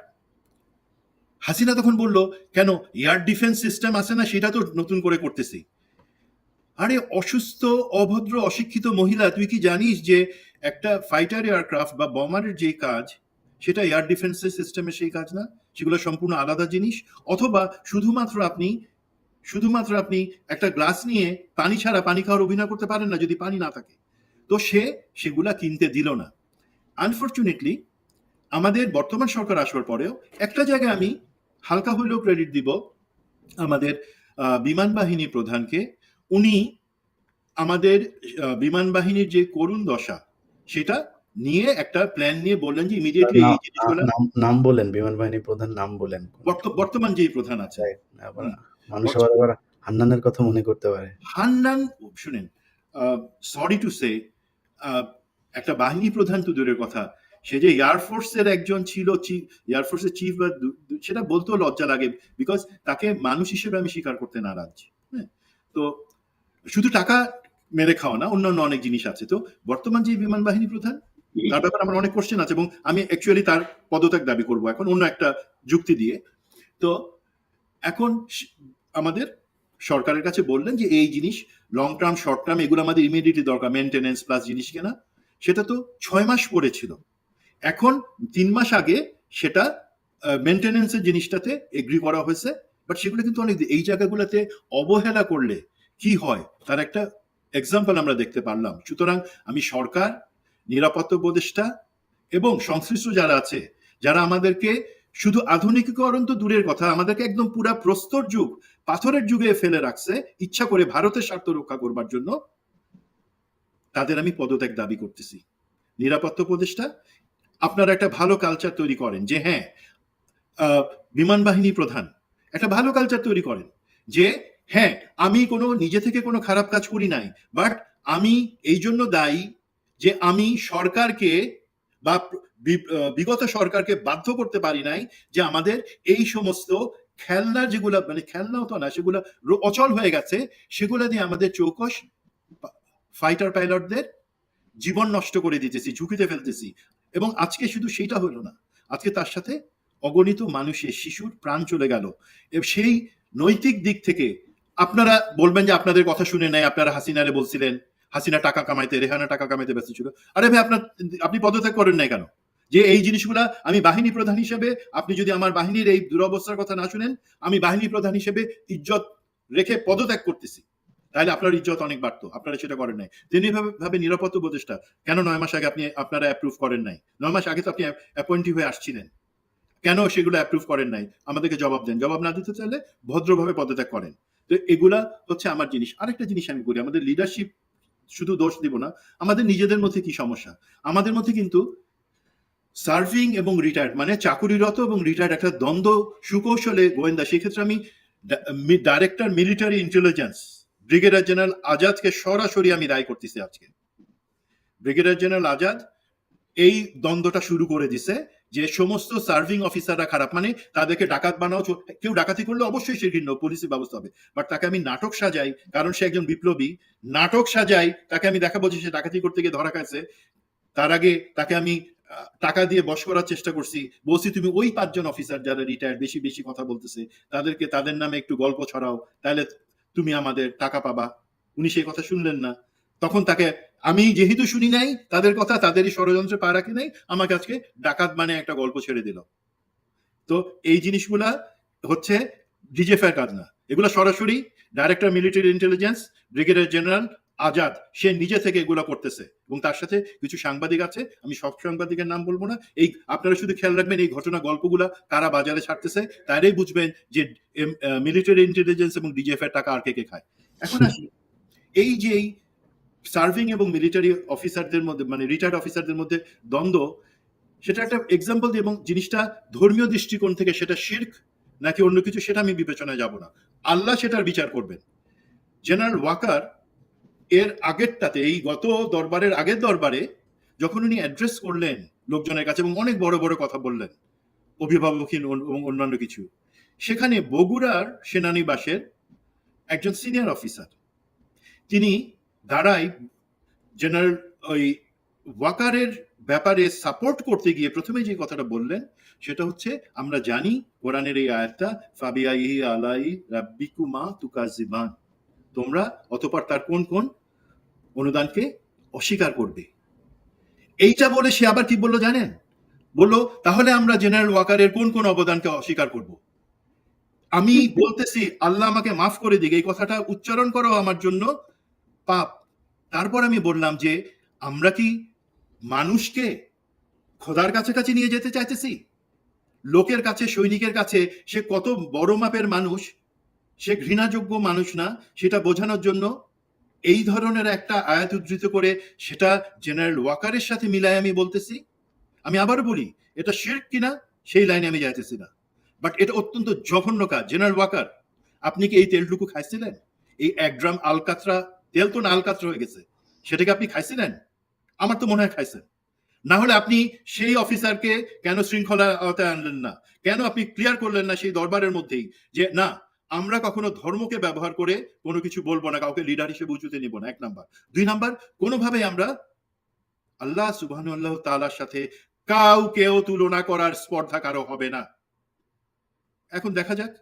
হাসিনা তখন বলল, কেন এয়ার ডিফেন্স সিস্টেম আছে না, সেটা তো নতুন করে করতেছি। আরে অসুস্থ, অভদ্র, অশিক্ষিত মহিলা, তুই কি জানিস যে একটা ফাইটার এয়ারক্রাফট বা বোমারের যে কাজ, সেটা এয়ার ডিফেন্স সিস্টেমে সেই কাজ না, সেগুলো সম্পূর্ণ আলাদা জিনিস। অথবা শুধুমাত্র আপনি একটা গ্লাস নিয়ে পানি ছাড়া পানি খাওয়ার অভিনয় করতে পারেন না যদি পানি না থাকে। তো সেগুলা কিনতে দিল না। আনফরচুনেটলি আমাদের বর্তমান সরকার আসার পরেও একটা জায়গায় আমি হালকা হইলেও ক্রেডিট দিব আমাদের বিমান বাহিনী প্রধানকে, উনি আমাদের বিমান বাহিনীর যে করুণ দশা সেটা নিয়ে একটা প্ল্যান নিয়ে বললেন যে ইমিডিয়েটলি এই জিনিসগুলো নাম বলেন, বিমান বাহিনী প্রধান নাম বলেন। বর্তমান যেই প্রধান আছে, আবার মানুষ আবার হান্নানের কথা মনে করতে পারে। হান্নান, শুনেন, সরি টু সে, একটা বাহিনী প্রধান তো দূরের কথা, সে যে এয়ারফোর্সের একজন ছিল, এয়ারফোর্সের চিফ, বা সেটা বলতেও লজ্জা লাগে, বিকজ তাকে মানুষ হিসেবে আমি স্বীকার করতে নারাজ। হ্যাঁ, তো শুধু টাকা মেরে খাওয়া না, অন্যান্য অনেক জিনিস আছে। তো বর্তমান যে বিমান বাহিনী প্রধান, তার ব্যাপারে আমার অনেক কোশ্চেন আছে এবং আমি অ্যাকচুয়ালি তার পদত্যাগ দাবি করব এখন অন্য একটা যুক্তি দিয়ে। তো এখন আমাদের সরকারের কাছে বললেন যে এই জিনিস লং টার্ম, শর্ট টার্ম, এগুলো আমাদের ইমিডিয়েটলি দরকার, মেনটেনেন্স প্লাস জিনিস কেনা। সেটা তো 6 মাস পড়েছিল, এখন 3 মাস আগে সেটা মেনটেনেন্সের জিনিসটাতে এগ্রি করা হয়েছে। বাট সেগুলো কিন্তু অনেক, এই জায়গাগুলোতে অবহেলা করলে কি হয় তার একটা এক্সাম্পল আমরা দেখতে পারলাম। সুতরাং আমি সরকার, নিরাপত্তা উপদেষ্টা এবং সংশ্লিষ্ট যারা আছে, যারা আমাদেরকে শুধু আধুনিকীকরণ তো দূরের কথা, আমাদেরকে একদম পুরা প্রস্তর যুগ, পাথরের যুগে ফেলে রাখছে ইচ্ছা করে ভারতের স্বার্থ রক্ষা করবার জন্য, তাদের আমি পদত্যাগ দাবি করতেছি। নিরাপত্তা উপদেষ্টা, আপনারা একটা ভালো কালচার তৈরি করেন যে হ্যাঁ, বিমান বাহিনী প্রধান একটা ভালো কালচার তৈরি করেন যে হ্যাঁ, আমি কোনো নিজে থেকে কোনো খারাপ কাজ করি নাই, বাট আমি এই জন্য দায়ী যে আমি সরকারকে বা বিগত সরকারকে বাধ্য করতে পারি নাই যে আমাদের এই সমস্ত খেলনা, যেগুলো মানে খেলনাও তো না, সেগুলো অচল হয়ে গেছে, সেগুলো দিয়ে আমাদের চৌকস ফাইটার পাইলটদের জীবন নষ্ট করে দিতেছি, ঝুঁকিতে ফেলতেছি। এবং আজকে শুধু সেইটা হলো না, আজকে তার সাথে অগণিত মানুষের, শিশুর প্রাণ চলে গেল। সেই নৈতিক দিক থেকে আপনারা বলবেন যে আপনাদের কথা শুনে নেয়, আপনারা হাসিনারে বলছিলেন হাসিনা টাকা কামাইতে, রেহানা টাকা কামাইতে ব্যস্ত ছিল। আরে ভাই, আপনি পদত্যাগ করেন নাই কেন? যে এই জিনিসগুলা আমি বাহিনী প্রধান হিসেবে, আপনি যদি আমার বাহিনীর এই দুরবস্থার কথা না শুনেন, আমি বাহিনী প্রধান হিসেবে ইজ্জত রেখে পদত্যাগ করতেছি, তাহলে আপনার ইজ্জত অনেক বাড়তো। আপনারা সেটা করেন নাই। তেমনি ভাবে নিরাপত্তা উপদেষ্টা কেন 9 মাস আগে আপনারা অ্যাপ্রুভ করেন নাই? 9 মাস আগে তো আপনি অ্যাপয়েন্টি হয়ে আসছিলেন, কেন সেগুলো অ্যাপ্রুভ করেন নাই? আমাদেরকে জবাব দেন। জবাব না দিতে চাইলে ভদ্রভাবে পদত্যাগ করেন। তো এগুলা হচ্ছে আমার জিনিস। আরেকটা জিনিস আমি বলি, আমাদের লিডারশিপ শুধু দোষ দিব না, আমাদের নিজেদের মধ্যে কি সমস্যা। আমাদের মধ্যে কিন্তু সার্ভিং এবং রিটায়ার্ড, মানে চাকুরিরত এবং রিটায়ার্ড একটা দ্বন্দ্ব সুকৌশলে গোয়েন্দা। সেই ক্ষেত্রে আমি director military intelligence brigadier general আজাদকে সরাসরি আমি দায়ী করতেছি। আজকে ব্রিগেডিয়ার জেনারেল আজাদ এই দ্বন্দ্বটা শুরু করে দিছে যে সমস্ত সার্ভিং অফিসাররা খারাপ, মানে তাদেরকে ডাকাত বানাও। কেউ ডাকাতি করলে অবশ্যই সে ঘৃণ্য, পুলিশি ব্যবস্থা হবে, বাট তাকে আমি নাটক সাজাই, কারণ সে একজন বিপ্লবী, নাটক সাজাই, তাকে আমি দেখাবো যে সে ডাকাতি করতে গিয়ে ধরা খাইছে। তার আগে তাকে আমি টাকা দিয়ে বশ করার চেষ্টা করছি, বলছি তুমি ওই 5 জন অফিসার যারা রিটায়ার্ড বেশি বেশি কথা বলতেছে, তাদের নামে একটু গল্প ছড়াও, তাহলে তুমি আমাদের টাকা পাবা। উনি সেই কথা শুনলেন না। তখন তাকে আমি যেহেতু শুনি নাই তাদের কথা, তাদেরই ষড়যন্ত্রে পা রাখি নাই, আমাকে আজকে ডাকাত মানে একটা গল্প ছেড়ে দিল। তো এই জিনিসগুলা হচ্ছে ডিজিএফআই কাজ না, এগুলো সরাসরি director military intelligence brigadier general Azad সে নিজে থেকে এগুলো করতেছে, এবং তার সাথে কিছু সাংবাদিক আছে, আমি সব সাংবাদিকের নাম বলবো না। এই আপনারা শুধু খেয়াল রাখবেন এই ঘটনা গল্পগুলা কারা বাজারে ছাড়তেছে, তারাই বুঝবেন যে মিলিটারি ইন্টেলিজেন্স এবং ডিজিএফআই টাকা আর কে খায়। এখন আসি এই যে সার্ভিং এবং মিলিটারি অফিসারদের মধ্যে, মানে রিটায়ার্ড অফিসারদের মধ্যে দ্বন্দ্ব, সেটা একটা এক্সাম্পল দিয়ে, এবং জিনিসটা ধর্মীয় দৃষ্টিকোণ থেকে সেটা শিরক নাকি অন্য কিছু সেটা আমি বিবেচনায় যাব না, আল্লাহ সেটার বিচার করবেন। জেনারেল ওয়াকার এর আগেরটাতে, এই গত দরবারের আগের দরবারে যখন উনি অ্যাড্রেস করলেন লোকজনের কাছে এবং অনেক বড় বড় কথা বললেন, অভিভাবকহীন এবং অন্যান্য কিছু, সেখানে বগুড়ার সেনানিবাসের একজন সিনিয়র অফিসার তিনি দাঁড়াই জেনারেল ওই ওয়াকারের ব্যাপারে সাপোর্ট করতে গিয়ে প্রথমে যে কথাটা বললেন সেটা হচ্ছে, আমরা জানি কোরআনের এই আয়াতটা ফাবিয়াইহি আলাই রাব্বিকুমা তুকাজিবান, তোমরা অতঃপর তার কোন কোন অনুদানকে অস্বীকার করবে। এইটা বলে সে আবার কি বললো জানেন? বললো তাহলে আমরা জেনারেল ওয়াকারের কোন কোন অবদানকে অস্বীকার করব। আমি বলতেছি আল্লাহ আমাকে মাফ করে দিক, এই কথাটা উচ্চারণ করো আমার জন্য পাপ। তারপর আমি বললাম যে আমরা কি মানুষকে খোদার কাছাকাছি নিয়ে যেতে চাইতেছি? লোকের কাছে, সৈনিকের কাছে সে কত বড় মাপের মানুষ, সে ঘৃণাযোগ্য মানুষ না, সেটা বোঝানোর জন্য এই ধরনের একটা আয়াত উদ্ধৃত করে সেটা জেনারেল ওয়াকারের সাথে মিলায় আমি বলতেছি। আমি আবারও বলি, এটা শিরক কিনা সেই লাইনে আমি যাইতেছি না, বাট এটা অত্যন্ত জঘন্য কাজ। জেনারেল ওয়াকার, আপনি কি এই তেলটুকু খাইছিলেন? এই 1 গ্রাম আলকাতরা তেল তো না আলকাতরা হয়ে গেছে, সেটাকে আপনি খাইছিলেন? আমার তো মনে হয় খাইছেন। না হলে আপনি সেই অফিসারকে কেন শৃঙ্খলা আওতায় আনলেন না? কেন আপনি ক্লিয়ার করলেন না সেই দরবারের মধ্যেই যে না, আমরা কখনো ধর্মকে ব্যবহার করে কোনো কিছু বলবো না, কাউকে লিডার হিসেবে উঁচুতে নিব না, 1 নাম্বার। 2 নাম্বার, কোনোভাবেই আমরা আল্লাহ সুবহানাহু ওয়া তাআলার সাথে কাউকেও তুলনা করার স্পর্ধা কারো হবে না। এখন দেখা যাক,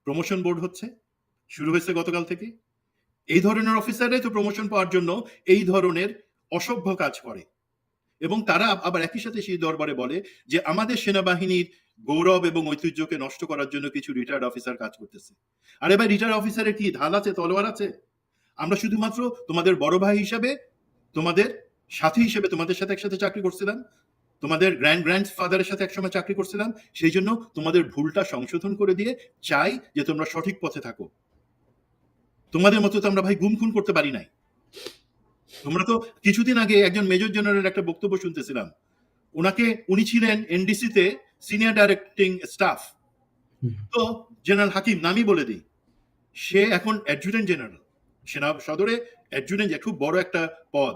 প্রমোশন বোর্ড হচ্ছে, শুরু হয়েছে গতকাল থেকে। এই ধরনের অফিসাররাই তো প্রমোশন পাওয়ার জন্য এই ধরনের অসভ্য কাজ করে, এবং তারা আবার একই সাথে সেই দরবারে বলে যে আমাদের সেনাবাহিনীর গৌরব এবং ঐতিহ্যকে নষ্ট করার জন্য কিছু রিটায়ার্ড অফিসার কাজ করতেছে। আরে ভাই, রিটায়ার্ড অফিসারের কি ঢাল আছে, তলোয়ার আছে? আমরা শুধুমাত্র তোমাদের বড় ভাই হিসাবে, তোমাদের সাথী হিসেবে তোমাদের সাথে একসাথে চাকরি করছিলাম, তোমাদের গ্র্যান্ড ফাদারের সাথে একসময় চাকরি করছিলাম, সেই জন্য তোমাদের ভুলটা সংশোধন করে দিয়ে চাই যে তোমরা সঠিক পথে থাকো। তোমাদের মতো তো আমরা ভাই গুম খুন করতে পারি নাই। তোমরা তো কিছুদিন আগে একজন মেজর জেনারেলের একটা বক্তব্য শুনতেছিলাম, উনি ছিলেন এনডিসিতে সিনিয়র ডাইরেক্টিং স্টাফ। তো জেনারেল হাকিম, নামই বলে দিই, সে এখন অ্যাডজুটেন্ট জেনারেল, সেনা সদরে অ্যাডজুটেন্ট, খুব বড় একটা পদ।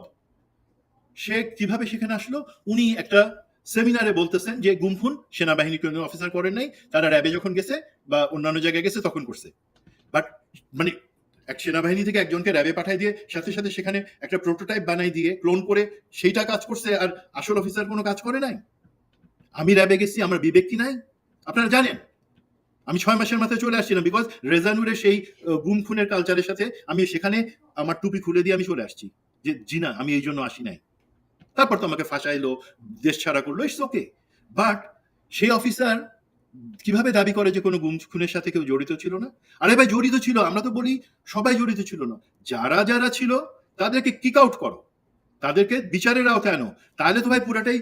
সে কিভাবে সেখানে আসলো? উনি একটা সেমিনারে বলতেছেন যে গুমখুন সেনাবাহিনী কোনো অফিসার করেন নাই, তারা র্যাবে যখন গেছে বা অন্যান্য জায়গায় গেছে তখন করছে। বাট মানে এক সেনাবাহিনী থেকে একজনকে র্যাবে পাঠাই দিয়ে সাথে সাথে সেখানে একটা প্রোটোটাইপ বানাই দিয়ে ক্লোন করে সেইটা কাজ করছে, আর আসল অফিসার কোনো কাজ করে নাই। আমি র্যাবে গেছি, আমার বিবেক কি নাই? আপনারা জানেন আমি 6 মাসের মাথায় চলে আসছিলাম, বিকজ রেজানুরের সেই গুম খুনের কালচারের সাথে আমি সেখানে আমার টুপি খুলে দিয়ে আমি চলে আসছি যে জি না, আমি এই জন্য আসি নাই। তারপর তো আমাকে ফাঁসাইলো, দেশ ছাড়া করলো, ইটস ওকে। বাট সেই অফিসার কিভাবে দাবি করে যে কোনো গুম খুনের সাথে কেউ জড়িত ছিল না? আরে ভাই, জড়িত ছিল, আমরা তো বলি সবাই জড়িত ছিল না। যারা যারা ছিল তাদেরকে কিক আউট করো, তাদেরকে বিচারের আওতায় আনো, তাহলে তো ভাই পুরাটাই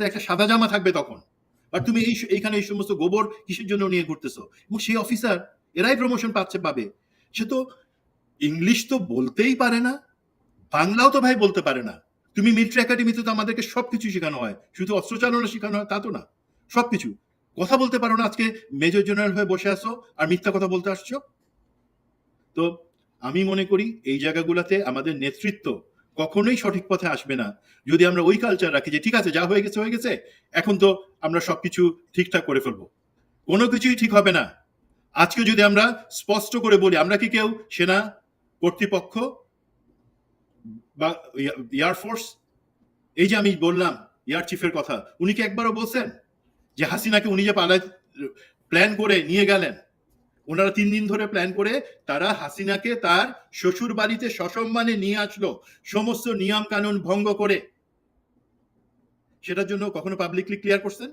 একটা সাদা জামা থাকবে তখন। আর তুমি এইখানে এই সমস্ত গোবর কিসের জন্য নিয়ে ঘুরতেছো? এবং সেই অফিসার, এরাই প্রমোশন পাবে। সে তো ইংলিশ তো বলতেই পারে না, বাংলাও তো ভাই বলতে পারে না। তুমি মিলিটারি একাডেমিতে তো আমাদেরকে সবকিছু শেখানো হয়, শুধু অস্ত্র চালানো শেখানো হয় তা তো না, সবকিছু। কথা বলতে পারো না, আজকে মেজর জেনারেল হয়ে বসে আসো আর মিথ্যা কথা বলতে আসছো। তো আমি মনে করি এই জায়গাগুলোতে আমাদের নেতৃত্ব কখনোই সঠিক পথে আসবে না যদি আমরা ওই কালচার রাখি যে ঠিক আছে, যা হয়ে গেছে, এখন তো আমরা সবকিছু ঠিকঠাক করে ফেলবো। কোনো কিছুই ঠিক হবে না। আজকে যদি আমরা স্পষ্ট করে বলি, আমরা কি কেউ সেনা কর্তৃপক্ষ বা এয়ারফোর্স, এই যে আমি বললাম এয়ার চিফের কথা, উনি কি একবারও বলছেন যে হাসিনাকে উনি যে পালায় প্ল্যান করে নিয়ে গেলেন, ওনারা 3 দিন ধরে প্ল্যান করে তারা হাসিনাকে তার শ্বশুর বাড়িতে সসম্মানে নিয়ে আসলো, সমস্ত নিয়ম কানুন ভঙ্গ করে। সেটার জন্য কখনো পাবলিকলি ক্লিয়ার করছেন?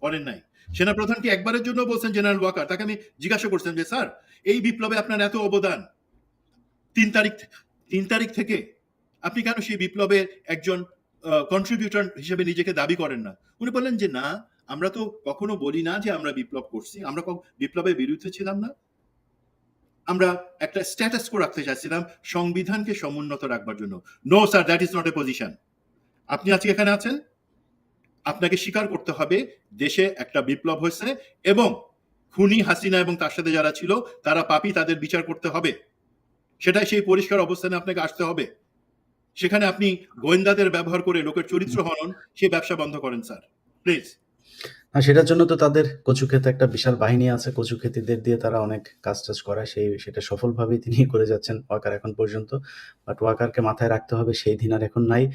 করেন নাই। সেনাপ্রধান কি একবারের জন্য বলছেন জেনারেল ওয়াকার? তাকে আমি জিজ্ঞাসা করছেন যে স্যার, এই বিপ্লবে আপনার এত অবদান, 3 তারিখ থেকে আপনি কেন সেই বিপ্লবের একজন কন্ট্রিবিউটর হিসেবে নিজেকে দাবি করেন না? উনি বললেন যে না, আমরা তো কখনো বলি না যে আমরা বিপ্লব করছি, আমরা বিপ্লবের বিরুদ্ধে ছিলাম না, আমরা একটা স্ট্যাটাস কো রাখতে চাইছিলাম সংবিধানকে সমুন্নত রাখবার জন্য। No sir, that is not a position. আপনি আজকে এখানে আছেন, আপনাকে স্বীকার করতে হবে দেশে একটা বিপ্লব হয়েছে এবং খুনি হাসিনা এবং তার সাথে যারা ছিল তারা পাপী, তাদের বিচার করতে হবে। সেটাই সেই পরিষ্কার অবস্থানে আপনাকে আসতে হবে। সেখানে আপনি গোয়েন্দাদের ব্যবহার করে লোকের চরিত্র হনন, সেই ব্যবসা বন্ধ করেন স্যার, প্লিজ। সেটার জন্য তো তাদের কচুক্ষেতে একটা বিশাল বাহিনী আছে, কচুক্ষেতীদের দিয়ে তারা অনেক কাজ টাজ করায়, সেটা সফলভাবেই তিনি করে যাচ্ছেন ওয়াকার এখন পর্যন্ত। বাট ওয়াকারকে মাথায় রাখতে হবে সেই দিন আর এখন নাই।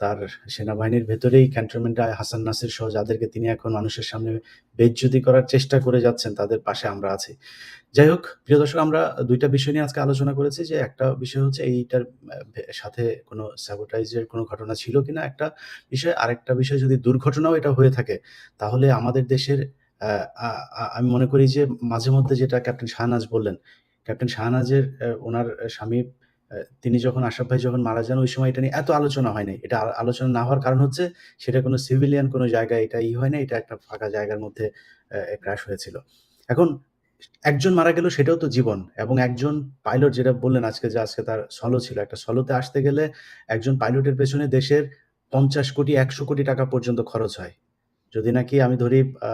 তার সেনাবাহিনীর ভেতরেই ক্যান্টনমেন্টে হাসান নাসির সহ যাদেরকে তিনি এখন মানুষের সামনে বেইজ্জতি করার চেষ্টা করে যাচ্ছেন, তাদের পাশে আমরা আছি। যাই হোক, প্রিয় দর্শক, আমরা 2টা বিষয় নিয়ে আজকে আলোচনা করেছি। যে একটা বিষয় হচ্ছে এইটার সাথে কোনো স্যাবোটাইজের কোনো ঘটনা ছিল কিনা একটা বিষয়, আরেকটা বিষয় যদি দুর্ঘটনাও এটা হয়ে থাকে তাহলে আমাদের দেশের আমি মনে করি যে মাঝে মধ্যে যেটা ক্যাপ্টেন শাহনাজ বললেন, ক্যাপ্টেন শাহনাজের ওনার স্বামী তিনি যখন আশরাফ ভাই যখন মারা যান ওই সময় এটা নিয়ে এত আলোচনা হয় নাই। এটা আলোচনা না হওয়ার কারণ হচ্ছে সেটা কোনো সিভিলিয়ান কোনো জায়গায় এটা হয় না, এটা একটা ফাঁকা জায়গার মধ্যে ক্র্যাশ হয়েছিল। এখন একজন মারা গেল সেটাও তো জীবন এবং একজন পাইলট যেটা বললেন আজকে যে আজকে তার সলো ছিল। একটা সলোতে আসতে গেলে একজন পাইলটের পেছনে দেশের ৫০ কোটি ১০০ কোটি টাকা পর্যন্ত খরচ হয়। যদি নাকি আমি ধরি আ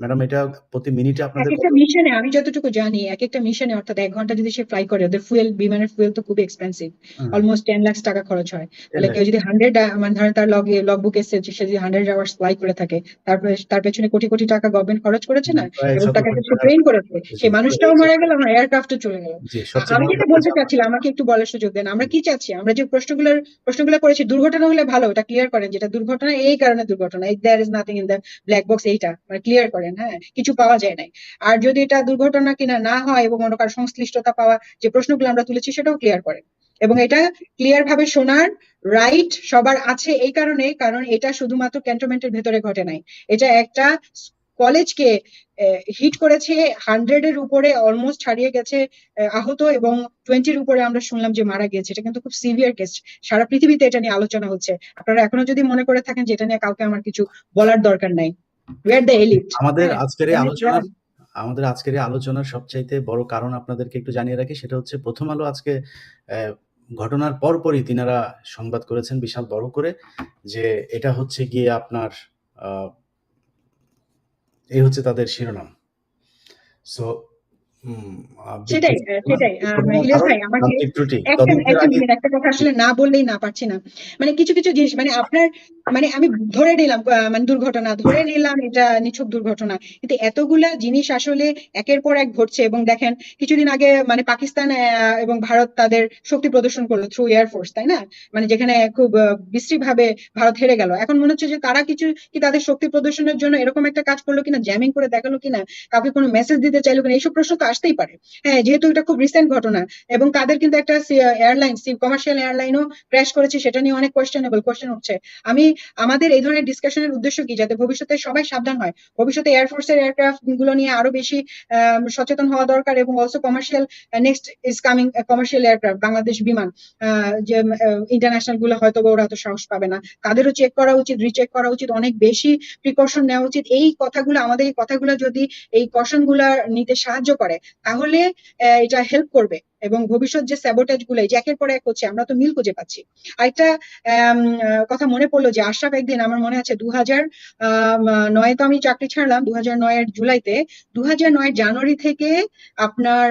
ম্যাডাম এটা প্রতি মিনিটে আপনাদের একেকটা কত মিশনে আমি যতটুকু জানি, একেকটা মিশনে অর্থাৎ ১ ঘন্টা যদি সে ফ্লাই করে, ওদের বিমানের ফুয়েল তো খুবই এক্সপেন্সিভ। হুম, অলমোস্ট 10 লাখ টাকা খরচ হয়। ১০ তাহলে লাখ কেউ যদি 100 মানে ধরেন তার লগবুক এসেছে যে সে যদি 100 আওয়ার্স ফ্লাই করে থাকে, তারপরে তার পেছনে কোটি, কোটি টাকা গভর্নমেন্ট খরচ করেছে না? প্রায় এবং তাকে ১৭ কোটি সে টাকার ট্রেন করেছে। জি। সেই তো মানুষটাও এই যে মারা গেল, আমার এয়ারক্রাফটও চলে গেল। জি, সবচেয়ে আমি বড় যেটা কথা বলতে যে আমার চাচ্ছিলাম, আমাকে একটু বলার সুযোগ দেন। আমরা কি চাচ্ছি? আমরা যে প্রশ্নগুলো করেছি, দুর্ঘটনা হলে ভালো, ওটা ক্লিয়ার করেন। যেটা দুর্ঘটনা এই কারণে দুর্ঘটনা, there is nothing in the black box, এইটা মানে ক্লিয়ার করেন। হ্যাঁ, কিছু পাওয়া যায় নাই। আর যদি এটা দুর্ঘটনা কিনা না হয় এবং অন্য কারো সংশ্লিষ্টতা পাওয়া যে প্রশ্নগুলো আমরা তুলেছি সেটাও ক্লিয়ার করেন। এবং এটা ক্লিয়ার ভাবে শোনার রাইট সবার আছে এই কারণে, কারণ এটা শুধুমাত্র ক্যান্টনমেন্টের ভেতরে ঘটে নাই। এটা একটা কলেজকে হিট করেছে, 100 এর উপরে অলমোস্ট ছাড়িয়ে গেছে আহত, এবং 20-র উপরে আমরা শুনলাম যে মারা গিয়েছে। এটা কিন্তু খুব সিভিয়ার কেস। সারা পৃথিবীতে এটা নিয়ে আলোচনা হচ্ছে। আপনারা এখনো যদি মনে করে থাকেন যে এটা নিয়ে কাউকে আমার কিছু বলার দরকার নাই, উই আর দ্য এলিট। আমাদের হ্যাঁ, আজকের এই আলোচনার সবচাইতে বড় কারণ আপনাদেরকে একটু জানিয়ে রাখি। সেটা হচ্ছে 'প্রথম আলো' আজকে ঘটনার পরপরই তিনারা সংবাদ করেছেন বিশাল বড় করে যে এটা হচ্ছে গিয়ে আপনার আ এই হচ্ছে তাদের শিরোনাম। সো উম আ সেটাই, বিক্ষিপ্ত ঘটনা, সেটাই। দুঃখজনক ইলিয়াস কারণ ভাই, আমাকে যান্ত্রিক ত্রুটি। একটা তদন্তের একটা আগে মিনিট, একটা কথা আসলে না বললেই না পারছি না। মানে কিছু, কিছু জিনিস মানে আপনার মানে আমি ধরে নিলাম মানে দুর্ঘটনা, ধরে নিলাম এটা নিছক দুর্ঘটনা। কিন্তু এতগুলা জিনিস আসলে একের পর এক ঘটছে, এবং দেখেন কিছুদিন আগে মানে পাকিস্তান এবং ভারত তাদের শক্তি প্রদর্শন করলো থ্রু এয়ারফোর্স, তাই না? মানে যেখানে খুব বিশ্রীভাবে ভারত হেরে গেল। এখন মনে হচ্ছে যে তারা কিছু কি তাদের শক্তি প্রদর্শনের জন্য এরকম একটা কাজ করলো কিনা, জ্যামিং করে দেখালো কিনা, কাউকে কোনো মেসেজ দিতে চাইলো কিনা, এইসব প্রশ্ন তো আসতেই পারে। হ্যাঁ, যেহেতু এটা খুব রিসেন্ট ঘটনা, এবং তাদের কিন্তু একটা এয়ারলাইন, কমার্শিয়াল এয়ারলাইনও ক্র্যাশ করেছে, সেটা নিয়ে অনেক কোয়েশ্চেন উঠছে। আমি আমাদের এই ধরনের ডিসকাশনের উদ্দেশ্য কি, যাতে ভবিষ্যতে সবাই সাবধান হয়। ভবিষ্যতে এয়ারফোর্সের এয়ারক্রাফট গুলো নিয়ে আরো বেশি সচেতন হওয়া দরকার, এবং also commercial next is coming commercial aircraft, Bangladesh বিমান যে ইন্টারন্যাশনাল গুলো হয়তো ওরা তো সাহস পাবে না, তাদেরও চেক করা উচিত, রিচেক করা উচিত, অনেক বেশি প্রিকশন নেওয়া উচিত। আমাদের এই কথাগুলো যদি এই কশন গুলা নিতে সাহায্য করে, তাহলে এটা হেল্প করবে। এবং ভবিষ্যৎ যে স্যাবোটেজ গুলো এই যে একের পর এক হচ্ছে, আমরা তো মিল খুঁজে পাচ্ছি। আরেকটা কথা মনে পড়লো যে আশরাফ একদিন, আমার মনে আছে 2009 তো আমি চাকরি ছাড়লাম 2009-এর জুলাইতে, 2009-এর জানুয়ারি থেকে আপনার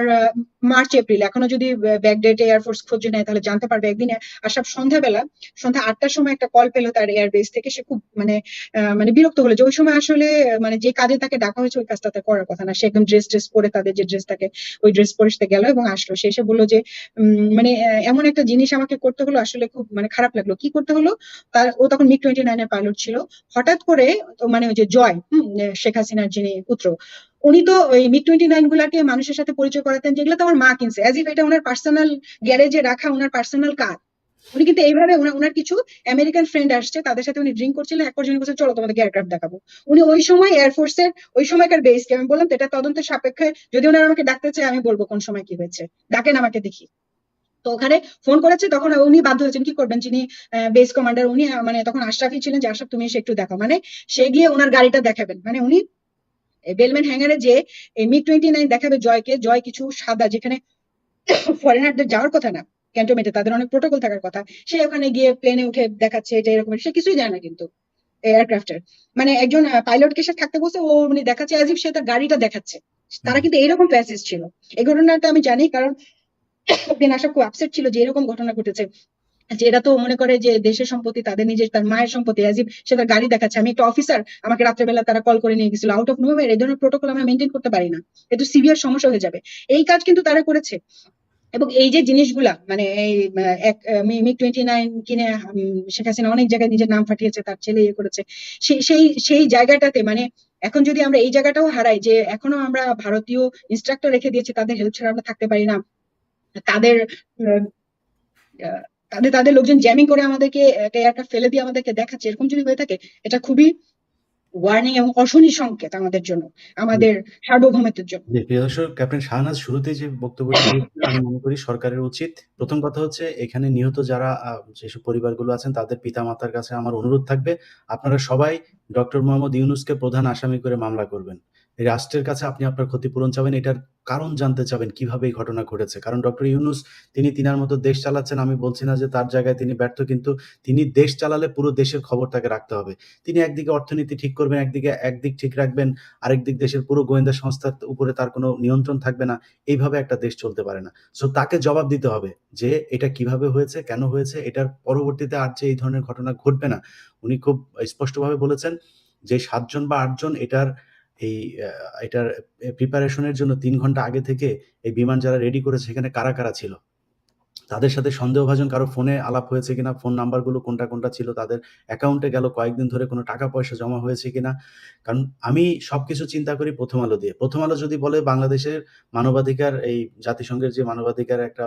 মার্চ এপ্রিল, এখনো যদি ব্যাকডেটে এয়ারফোর্স খোঁজে নেয় তাহলে জানতে পারবে, একদিন আশরাফ সন্ধ্যা 8টার সময় একটা কল পেলো তার এয়ারবেস থেকে। সে খুব মানে বিরক্ত হলো যে ওই সময় আসলে মানে যে কাজে তাকে ডাকা হয়েছে ওই কাজটা তার করার কথা না। সে একদম ড্রেস পরে, তাদের যে ড্রেস থাকে ওই ড্রেস পরে সে গেল এবং আসলো। সে এসে বললো যে মানে এমন একটা জিনিস আমাকে করতে হলো, আসলে খুব মানে খারাপ লাগলো। কি করতে হলো? ও তখন MiG-29 এর পাইলট ছিল। হঠাৎ করে মানে ওই যে জয়, শেখ হাসিনার যিনি পুত্র, উনি তো ওই MiG-29 গুলাকে মানুষের সাথে পরিচয় করাতেন যেগুলো তো আমার মা কিনছে, অ্যাজ ইফ এটা ওনার পার্সোনাল গ্যারেজে রাখা ওনার পার্সোনাল কার। উনি কিন্তু এইভাবে ওনার কিছু আমেরিকান ফ্রেন্ড আসছে, তাদের সাথে উনি ড্রিঙ্ক করছিলেন, এক পর্যায়ে বলছে চলো তোমাদেরকে এয়ারক্রাফট দেখাবো। উনি ওই সময় এয়ারফোর্সের ওই সময়কার বেসকে, আমি বললাম তো এটা তদন্তের সাপেক্ষে, যদি ওনারা আমাকে ডাকতে চায় আমি বলবো কোন সময় কি হয়েছে, ডাকেন আমাকে দেখি। তো ওখানে ফোন করেছে, তখন উনি বাধ্য হয়েছেন, কি করবেন, যিনি বেস কমান্ডার উনি মানে তখন আশরাফই ছিলেন, যে আশরাফ তুমি এসে একটু দেখো, মানে সে গিয়ে ওনার গাড়িটা দেখাবেন, মানে উনি বেলম্যান হ্যাঙ্গারে যে এই MiG-29 দেখাবে জয়কে, জয় কিছু সাদা, যেখানে ফরেনারদের যাওয়ার কথা না ক্যান্টনমেন্টে, তাদের অনেক প্রোটোকল থাকার কথা, সে ওখানে গিয়ে প্লেনে উঠে দেখাচ্ছে এটা এরকম, সে কিছুই জানে না কিন্তু এয়ারক্রাফটের। মানে একজন পাইলটকে সে থাকতে বলছে, ও মানে দেখাচ্ছে অ্যাজ ইফ সে তার গাড়িটা দেখাচ্ছে। তারা কিন্তু এইরকম প্যাসেজ ছিল। এই ঘটনাটা আমি জানি, কারণ একদিন আশা খুব আপসেট ছিল যে এরকম ঘটনা ঘটেছে, যে এরা তো মনে করে যে দেশের সম্পত্তি তাদের নিজের, তার মায়ের সম্পত্তি, অ্যাজ ইফ সে তার গাড়ি দেখাচ্ছে। আমি একটা অফিসার, আমাকে রাত্রেবেলা তারা কল করে নিয়ে গেছিল আউট অফ নোওয়্যার। এই ধরনের প্রোটোকল আমরা মেনটেন করতে পারি না, একটু সিভিয়ার সমস্যা হয়ে যাবে। এই কাজ কিন্তু তারা করেছে। এবং এই যে জিনিসগুলা মানে এই এক MiG-29 কিনে শেখ হাসিনা অনেক জায়গায় নিজের নাম ফাটিয়েছে, তার ছেলে ইয়ে করেছে। সেই জায়গাটাতে মানে এখন যদি আমরা এই জায়গাটাও হারাই, যে এখনো আমরা ভারতীয় ইনস্ট্রাক্টর রেখে দিয়েছি, তাদের হেল্প ছাড়া আমরা থাকতে পারি না, তাদের আহ, আহ, তাদের লোকজন জ্যামিং করে আমাদেরকে একটা ফেলে দিয়ে আমাদেরকে দেখাচ্ছে, এরকম যদি হয়ে থাকে, এটা খুবই ওয়ার্নিং এবং অশনি সংকেত আমাদের জন্য, আমাদের সার্বভৌমত্বের জন্য। জি, প্রিয় দর্শক, ক্যাপ্টেন শাহনাজ শুরুতেই যে বক্তব্যটি দিয়েছিলেন, আমি মনে করি সরকারের উচিত, প্রথম কথা হচ্ছে এখানে নিহত যারা যেসব পরিবারগুলো আছেন তাদের পিতামাতার কাছে আমার অনুরোধ থাকবে, আপনারা সবাই ডক্টর মোহাম্মদ ইউনূসকে প্রধান আসামি করে মামলা করবেন। এই রাষ্ট্রের কাছে আপনি আপনার ক্ষতিপূরণ চাবেন, এটার কারণ জানতে চাবেন কিভাবে এই ঘটনা ঘটেছে। কারণ ডক্টর ইউনূস তিনি তিনার মতো দেশ চালাচ্ছেন। আমি বলছি না যে তার জায়গায় তিনি ব্যর্থ, কিন্তু তিনি দেশ চালালে পুরো দেশের খবর তাকে রাখতে হবে। তিনি একদিকে অর্থনীতি ঠিক করবেন, একদিক ঠিক রাখবেন, আরেক দিক দেশের পুরো গোয়েন্দা সংস্থার উপরে তার কোনো নিয়ন্ত্রণ থাকবে না। এইভাবে একটা দেশ চলতে পারে না। সো তাকে জবাব দিতে হবে যে এটা কিভাবে হয়েছে, কেন হয়েছে, এটার পরবর্তীতে আর যে এই ধরনের ঘটনা ঘটবে না। উনি খুব স্পষ্টভাবে বলেছেন যে ৭ জন বা ৮ জন এই আ এটার প্রিপারেশন এর জন্য ৩ ঘন্টা আগে থেকে এই বিমান যারা রেডি করেছে সেখানে কারা ছিল? তাদের সাথে সন্দেহভাজন কারো ফোনে আলাপ হয়েছে কিনা, ফোন নাম্বারগুলো কোনটা ছিল, তাদের অ্যাকাউন্টে গেল কয়েকদিন ধরে কোনো টাকা-পয়সা জমা হয়েছে কিনা। কারণ আমি সবকিছু চিন্তা করি 'প্রথম আলো' দিয়ে। 'প্রথম আলো' যদি বলে বাংলাদেশের মানবাধিকার, এই জাতিসংঘের যে মানবাধিকার একটা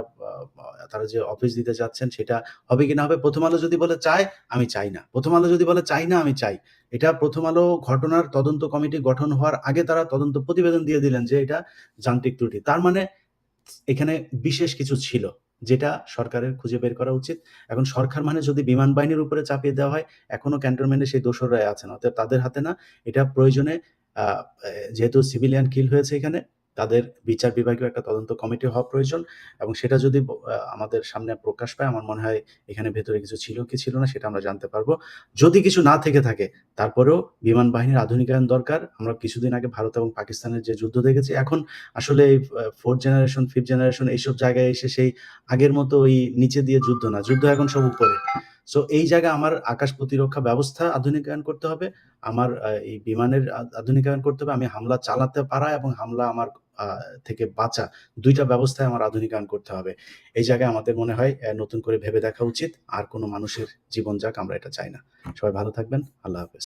তারা যে অফিস দিতে যাচ্ছেন সেটা হবে কিনা হবে। 'প্রথম আলো' যদি বলে চায়, আমি চাই না। 'প্রথম আলো' যদি বলে চাই না, আমি চাই। এটা 'প্রথম আলো' ঘটনার তদন্ত কমিটি গঠন হওয়ার আগে তারা তদন্ত প্রতিবেদন দিয়ে দিলেন যে এটা যান্ত্রিক ত্রুটি। তার মানে এখানে বিশেষ কিছু ছিল, যেটা সরকারের খুঁজে বের করা উচিত। এখন সরকার মানে যদি বিমান বাহিনীর উপরে চাপিয়ে দেওয়া হয়, এখনো ক্যান্টনমেন্টে সেই দোসররাই আছেন। অতএব তাদের হাতে না, এটা প্রয়োজনে আ এ যেহেতু সিভিলিয়ান কিল হয়েছে এখানে, তাদের বিচার বিভাগীয় একটা তদন্ত কমিটি হওয়া প্রয়োজন এবং সেটা যদি আমাদের সামনে প্রকাশ পায়, আমার মনে হয় এখানে ভেতরে কিছু ছিল কি ছিল না সেটা আমরা জানতে পারব। যদি কিছু না থেকে থাকে, তারপরেও বিমান বাহিনীর আধুনিকায়ন দরকার। আমরা কিছুদিন আগে ভারত এবং পাকিস্তানের যে যুদ্ধ দেখেছি, এখন আসলে এই 4th জেনারেশন, 5th জেনারেশন এইসব জায়গায় এসে সেই আগের মতো ওই নিচে দিয়ে যুদ্ধ না। যুদ্ধ এখন সব উপরে। সো এই জায়গায় আমার আকাশ প্রতিরক্ষা ব্যবস্থা আধুনিকায়ন করতে হবে। আমার এই বিমানের আধুনিকায়ন করতে হবে। আমি হামলা চালাতে পারা এবং হামলা আমার আ থেকে বাঁচা ২ টা ব্যবস্থায় আমার আধুনিকায়ন করতে হবে। এই জায়গায় আমাদের মনে হয় নতুন করে ভেবে দেখা উচিত। আর কোন মানুষের জীবন যাক, আমরা এটা চাই না। সবাই ভালো থাকবেন। আল্লাহ হাফেজ।